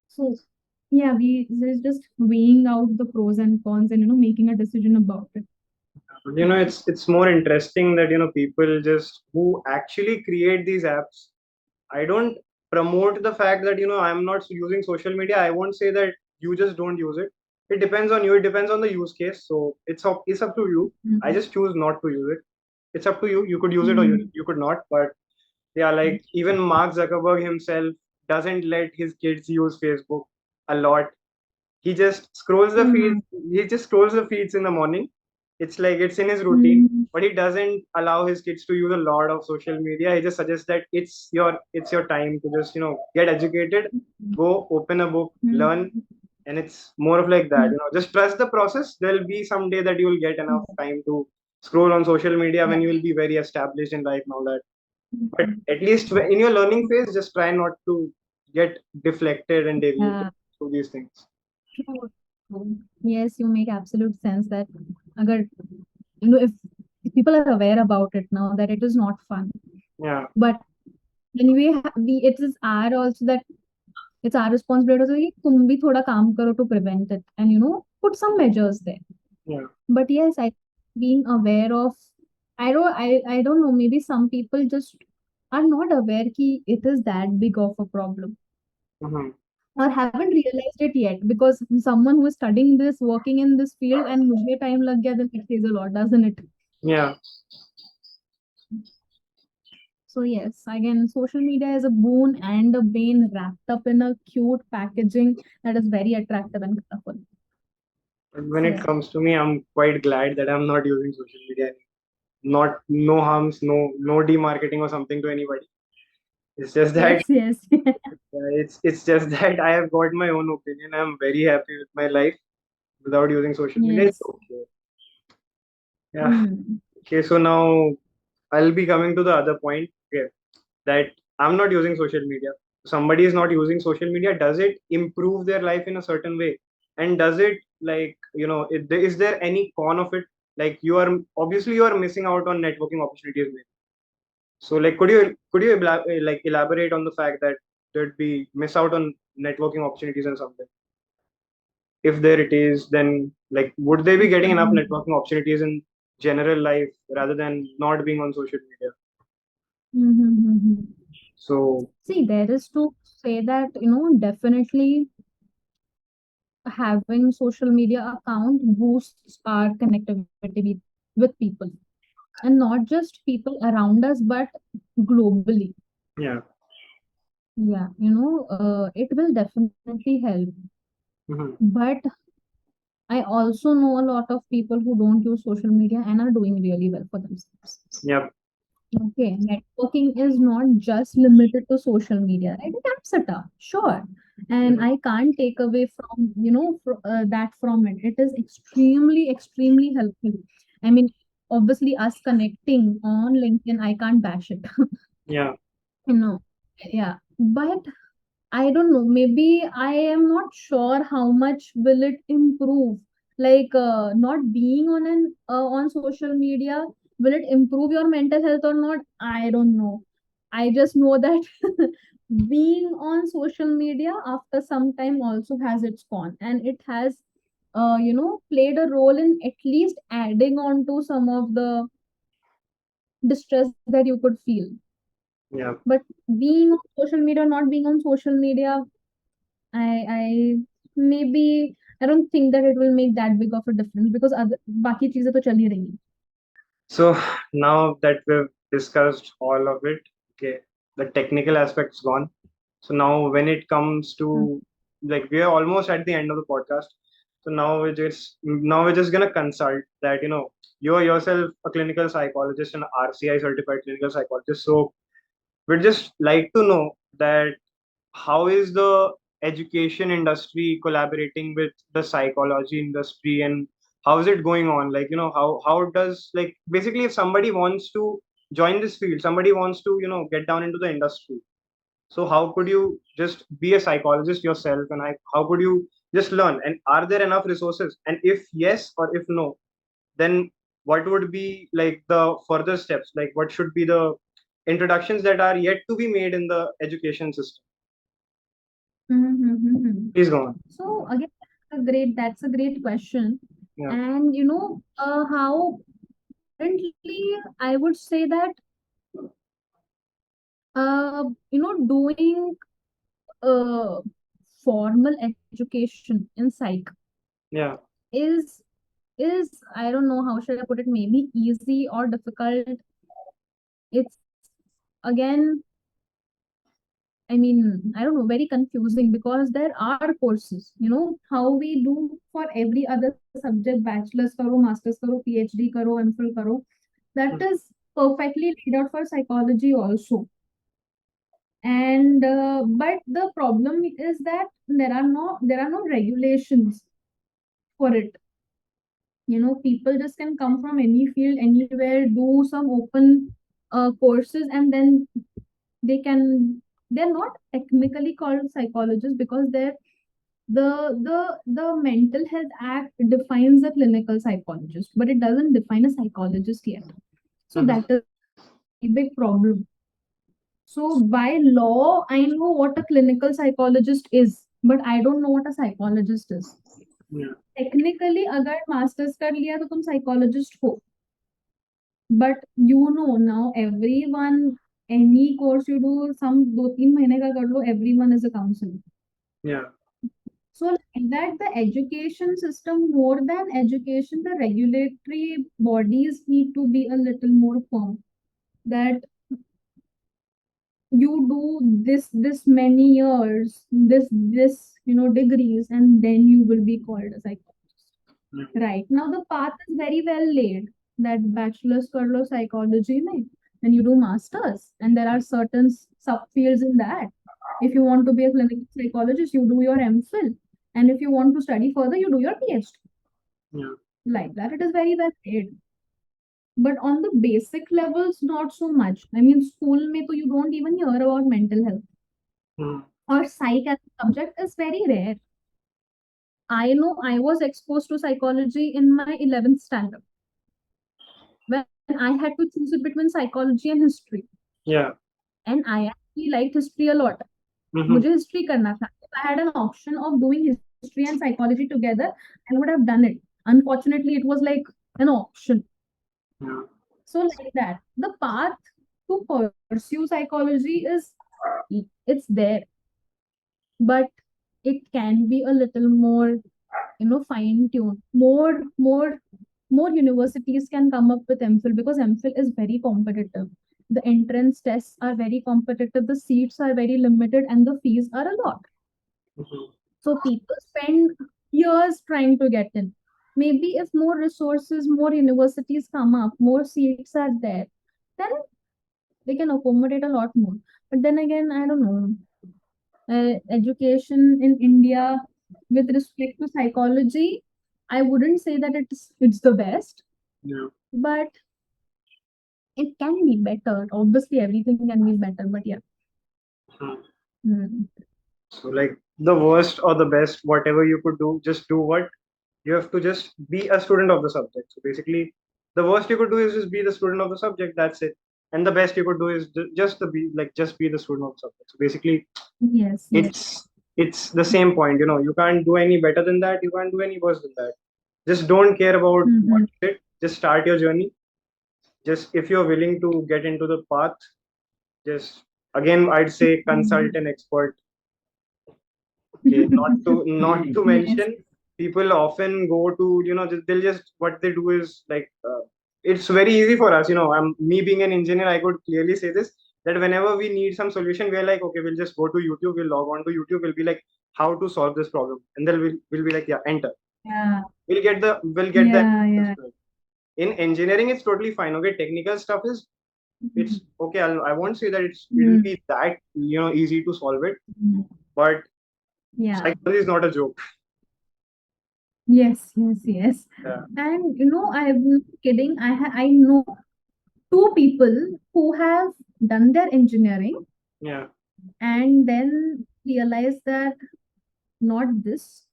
So yeah, we there's just weighing out the pros and cons and making a decision about it.
It's more interesting that people just who actually create these apps. I don't promote the fact that I'm not using social media. I won't say that you just don't use it. It depends on you. It depends on the use case. So it's up to you. I
Mhm.
just choose not to use it. It's up to you. You could use it or you,
Mhm.
you could not. But yeah, like even Mark Zuckerberg himself doesn't let his kids use Facebook a lot. He just scrolls the feeds.
Mhm.
He just scrolls the feeds in the morning. It's like it's in his routine.
Mhm.
but he doesn't allow his kids to use a lot of social media. He just suggests that it's your time to just get educated, go open a book, learn,
Mhm.
and it's more of like that.
Mhm.
Just trust the process. There'll be some day that you will get enough time to scroll on social media when you will be very established in life and all that. But
Mhm.
at least in your learning phase, just try not to get deflected and deviated
Yeah,
through these things.
true. True. Yes, you make absolute sense that agar, if people are aware about it now that it is not fun,
Yeah.
but when we it is our also that it's our responsibility also कि तुम भी थोड़ा काम करो to prevent it and put some measures there.
Yeah.
But yes, I being aware of I don't know, maybe some people just are not aware कि it is that big of a problem
Hmm.
or haven't realized it yet because someone who is studying this, working in this field and मुझे time लग गया then it says a lot, doesn't it?
Yeah.
So yes, again, social media is a boon and a bane wrapped up in a cute packaging that is very attractive and colorful.
But when
So
it
yeah.
comes to me, I'm quite glad that I'm not using social media. Not no harms, no demarketing or something to anybody. It's just that
Yes, yes.
it's just that I have got my own opinion. I'm very happy with my life without using social media. It's
Yes.
okay. Yeah.
Hmm.
Okay. So now I'll be coming to the other point. Okay. That I'm not using social media. Somebody is not using social media. Does it improve their life in a certain way? And does it is there any con of it? Like you are missing out on networking opportunities. So like could you like elaborate on the fact that there'd be miss out on networking opportunities and something? If there it is, then like would they be getting enough networking opportunities in general life rather than not being on social media?
Mm-hmm.
So
See, there is to say that, definitely having social media account boosts our connectivity with people and not just people around us, but globally.
yeah.
Yeah, it will definitely help.
Hmm.
But I also know a lot of people who don't use social media and are doing really well for themselves.
Yep.
Okay, networking is not just limited to social media, right? It amps it up, sure. And
Mhm.
I can't take away from, that from it. It is extremely, extremely helpful. I mean, obviously, us connecting on LinkedIn, I can't bash it,
Yeah.
you know. Yeah. But I don't know. Maybe I am not sure how much will it improve. Like not being on social media, will it improve your mental health or not? I don't know. I just know that being on social media after some time also has its con, and it has, played a role in at least adding on to some of the distress that you could feel.
Yeah.
But being on social media, not being on social media, I maybe I don't think that it will make that big of a difference because other बाकी चीजें तो चल ही रही हैं.
So now that we've discussed all of it, okay, the technical aspect's gone. So now when it comes
Hmm.
to like we are almost at the end of the podcast. So now we're just gonna consult that you're yourself a clinical psychologist and RCI certified clinical psychologist. So we'd just like to know that how is the education industry collaborating with the psychology industry, and how is it going on, like how does, like, basically if somebody wants to join this field, somebody wants to get down into the industry, so how could you just be a psychologist yourself, and how could you just learn, and are there enough resources, and if yes or if no, then what would be like the further steps, like what should be the introductions that are yet to be made in the education system?
Mm-hmm.
Please go on.
So again, that's a great question.
Yeah.
And how currently I would say that doing uh formal education in psych
Yeah.
is I don't know how should I put it, maybe easy or difficult. It's again, I mean, I don't know, very confusing because there are courses, how we do for every other subject, bachelor's karo, master's karo, PhD karo, MPhil karo. That is perfectly laid out for psychology also. And but the problem is that there are no regulations for it. People just can come from any field, anywhere, do some open courses, and then they can they're not technically called psychologists because the mental health act defines a clinical psychologist, but it doesn't define a psychologist yet. So
Mhm.
that is a big problem. So by law, I know what a clinical psychologist is, but I don't know what a psychologist is.
Yeah.
Technically अगर masters कर लिया तो तुम psychologist हो, but now everyone, any course you do, some 2-3 महीने का कर लो, everyone is a counsellor.
Yeah.
So like that, the education system, more than education, the regulatory bodies need to be a little more firm. That you do this many years, this degrees, and then you will be called a psychologist.
Yeah.
Right now, the path is very well laid. That bachelor's कर लो psychology में, then you do masters, and there are certain subfields in that. If you want to be a clinical psychologist, you do your MPhil, and if you want to study further, you do your PhD.
Yeah.
Like that, it is very well laid. But on the basic levels, not so much. I mean, school में तो you don't even hear about mental health,
Mhm.
or psych as a subject is very rare. I know I was exposed to psychology in my 11th standard when I had to choose it between psychology and history.
Yeah.
And I actually liked history a lot.
Mhm.
मुझे history करना था. If I had an option of doing history and psychology together, I would have done it. Unfortunately, it was like an option.
Yeah.
So like that, the path to pursue psychology is, it's there, but it can be a little more, fine tuned. More universities can come up with MPhil, because MPhil is very competitive. The entrance tests are very competitive, the seats are very limited, and the fees are a lot.
Mhm.
So people spend years trying to get in. Maybe if more resources, more universities come up, more seats are there, then they can accommodate a lot more. But then again, I don't know. Education in India with respect to psychology, I wouldn't say that it's the best,
Yeah.
but it can be better. Obviously, everything can be better, but yeah.
Mhm.
Hmm.
So like the worst or the best, whatever you could do, just do what you have to, just be a student of the subject. So basically, the worst you could do is just be the student of the subject. That's it. And the best you could do is just to be like just be the student of the subject. So basically,
Yes, yes.
it's the same point. You can't do any better than that. You can't do any worse than that. Just don't care about what
Hmm.
you did. Just start your journey. Just if you're willing to get into the path, just again I'd say consult an expert. Okay, not to
Yes.
mention, people often go to, they'll just, what they do is like, it's very easy for us. Me being an engineer, I could clearly say this, that whenever we need some solution, we're like, okay, we'll just go to YouTube, we'll log on to YouTube, we'll be like, how to solve this problem, and then we'll be like, yeah, enter.
Yeah,
We'll get the
yeah,
answers
yeah.
to it. In engineering, it's totally fine. Okay, technical stuff is, it's okay. I won't say that it'll
Mm.
be that easy to solve it,
Mm.
but
Yeah.
psychology is not a joke.
Yes, yes, yes.
Yeah.
And I'm not kidding. I know two people who have done their engineering
Yeah.
and then realized that not this,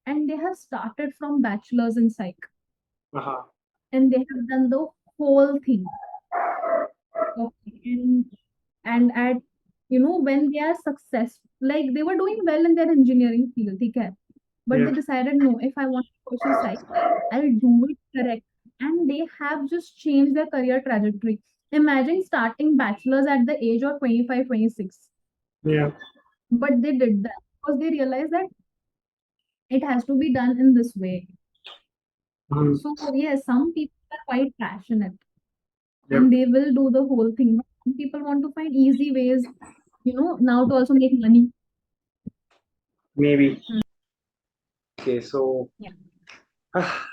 and they have started from bachelor's in psych,
Uh-huh.
and they have done the whole thing. Okay. And at when they are successful, like they were doing well in their engineering field, okay, but
Yeah.
they decided, no, if I want to pursue psych, I'll do it correct. And they have just changed their career trajectory. Imagine starting bachelor's at the age of 25, 26.
Yeah.
But they did that because they realized that it has to be done in this way.
Mhm.
So, yes, some people are quite passionate
Yep.
and they will do the whole thing. But some people want to find easy ways, now to also make money.
Maybe.
Hmm.
Okay. So
Yeah.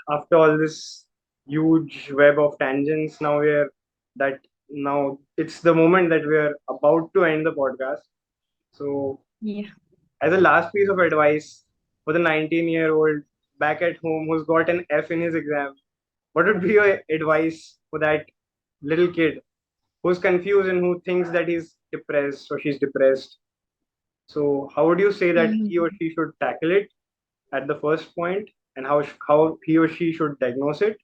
after all this, huge web of tangents. Now it's the moment that we are about to end the podcast. So,
Yeah.
as a last piece of advice for the 19-year-old back at home who's got an F in his exam, what would be your advice for that little kid who's confused and who thinks that he's depressed or she's depressed? So, how would you say that he or
Mhm.
she should tackle it at the first point, and how he or she should diagnose it?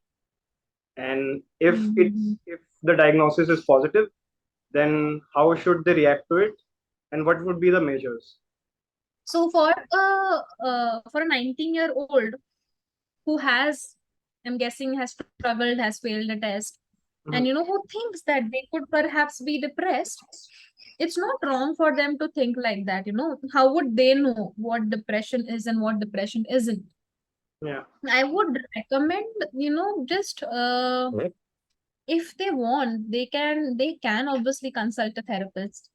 And
Mhm.
if the diagnosis is positive, then how should they react to it, and what would be the measures?
So for a 19-year-old who has, I'm guessing, has struggled, has failed a test, and
Mhm.
who thinks that they could perhaps be depressed, it's not wrong for them to think like that. How would they know what depression is and what depression isn't?
Yeah.
I would recommend, just if they want, they can obviously consult a therapist.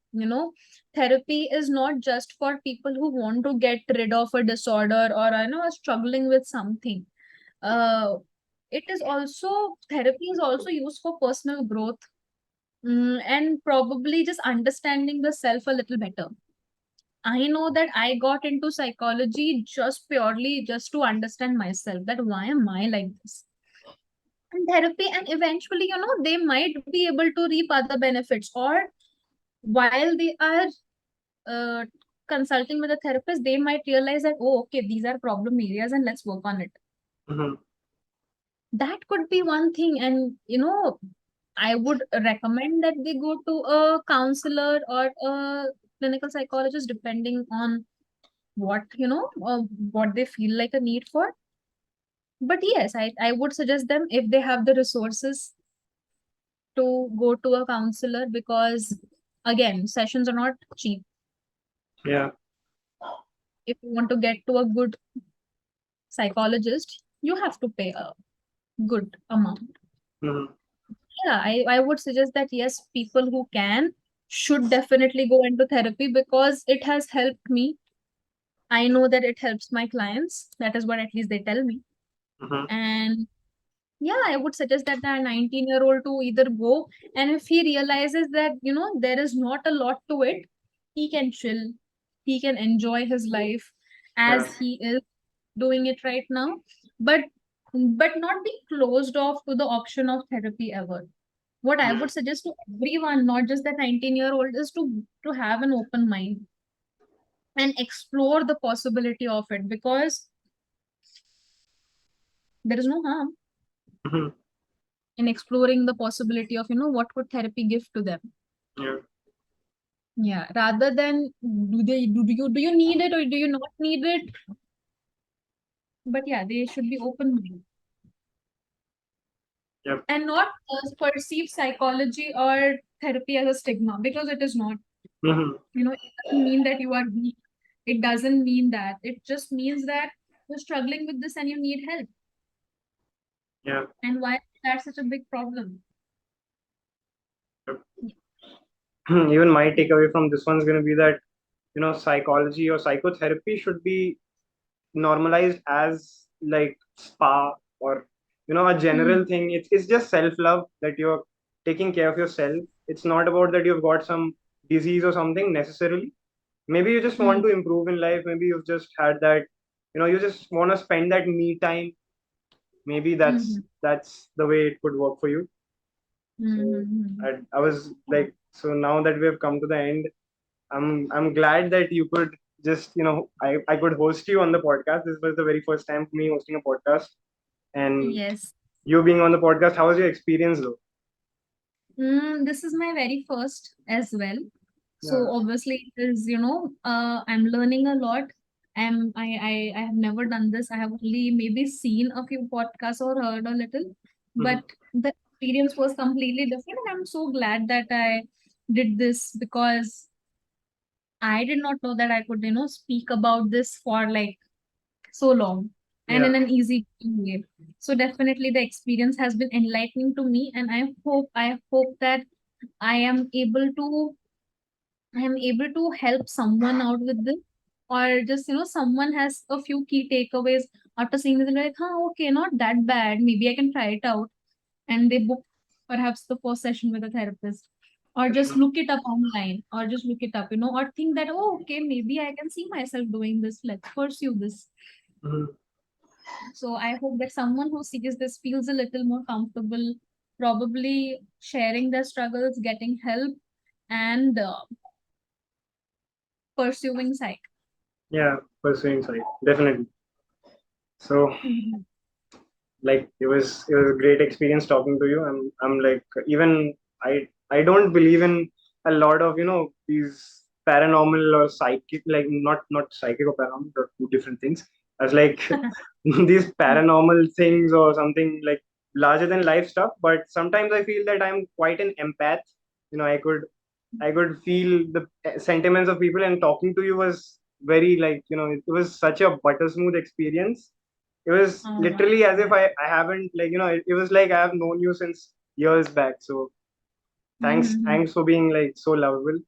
Therapy is not just for people who want to get rid of a disorder or are struggling with something. uh Therapy is also used for personal growth, and probably just understanding the self a little better. I know that I got into psychology just purely just to understand myself, that why am I like this. And therapy, and eventually, they might be able to reap other benefits, or while they are uh, consulting with a therapist, they might realize that, oh, okay, these are problem areas and let's work on it.
Mhm.
That could be one thing. And I would recommend that they go to a counselor or a clinical psychologist, depending on what what they feel like a need for. But yes, I would suggest them, if they have the resources, to go to a counselor, because again, sessions are not cheap.
Yeah.
If you want to get to a good psychologist, you have to pay a good amount.
Mhm.
Yeah, I would suggest that yes, people who can should definitely go into therapy, because it has helped me. I know that it helps my clients. That is what at least they tell me.
Mhm.
And yeah, I would suggest that the 19-year-old to either go, and if he realizes that, there is not a lot to it, he can chill, he can enjoy his life
Yeah.
as he is doing it right now. But not be closed off to the option of therapy ever. What I would suggest to everyone, not just the 19-year-old, is to have an open mind and explore the possibility of it, because there is no harm
Mhm.
in exploring the possibility of what could therapy give to them.
Yeah.
Yeah, rather than do you need it or do you not need it. But yeah, they should be open minded
Yep.
and not perceive psychology or therapy as a stigma, because it is not.
Mhm.
It doesn't mean that you are weak. It doesn't mean that. It just means that you're struggling with this and you need help.
Yeah.
And why is that such a big problem?
Yep. Even my takeaway from this one's going to be that psychology or psychotherapy should be normalized as like spa, or a
Hmm.
general thing. It's just self love, that you're taking care of yourself. It's not about that you've got some disease or something necessarily. Maybe you just want
Hmm.
to improve in life. Maybe you've just had that, you just want to spend that me time. Maybe
Hmm.
that's the way it could work for you.
Hmm.
So
Hmm.
I was like, so now that we have come to the end, I'm glad that you could just, I could host you on the podcast. This was the very first time for me hosting a podcast, and
Yes.
you being on the podcast. How was your experience though?
This is my very first as well.
Yeah.
So obviously it is, I'm learning a lot. I have never done this. I have only maybe seen a few podcasts or heard a little,
Hmm.
but the experience was completely different. And I'm so glad that I did this, because I did not know that I could, speak about this for like so long and
Yeah.
in an easy way. So definitely the experience has been enlightening to me, and I hope that I am able to I am able to help someone out with this, or just someone has a few key takeaways after seeing this and like, huh, okay, not that bad. Maybe I can try it out. and they book perhaps the first session with a therapist, or just look it up online, or just look it up, or think that, oh, okay, maybe I can see myself doing this, let's pursue this.
Mhm.
So I hope that someone who sees this feels a little more comfortable, probably sharing their struggles, getting help, and pursuing psych.
Yeah, pursuing side, definitely. So
Mhm.
like it was a great experience talking to you. I'm like, even I don't believe in a lot of these paranormal or psychic, like not psychic or paranormal, they're two different things. As like these paranormal things or something like larger than life stuff. But sometimes I feel that I'm quite an empath. I could feel the sentiments of people, and talking to you was very, like, it was such a butter smooth experience. It was
Oh,
literally as if I haven't, like, it was like I have known you since years back. So
mhm.
thanks for being like so lovable.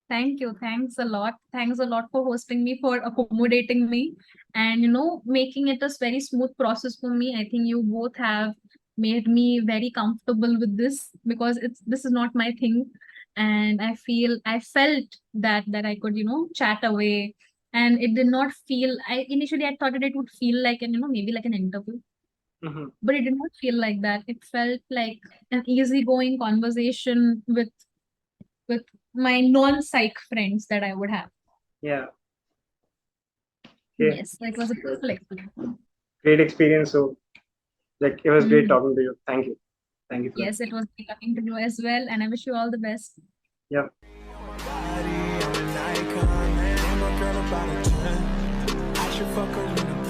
Thank you. Thanks a lot. Thanks a lot for hosting me, for accommodating me, and making it a very smooth process for me. I think you both have made me very comfortable with this, because this is not my thing, and I felt that I could chat away, and it did not feel. I initially I thought that it would feel like an maybe like an interview,
Hmm.
but it did not feel like that. It felt like an easygoing conversation with my non-psych friends that I would have.
Yeah. Okay.
Yes, so it was a
Good.
beautiful experience.
Great experience. So like it was great
Mhm.
talking to you. Thank you. Thank you for that.
Yes, it was great talking to you as well, and I wish you all the best.
Yeah.
Body, I'm an icon, man. My girl about a 10. I should fuck her in the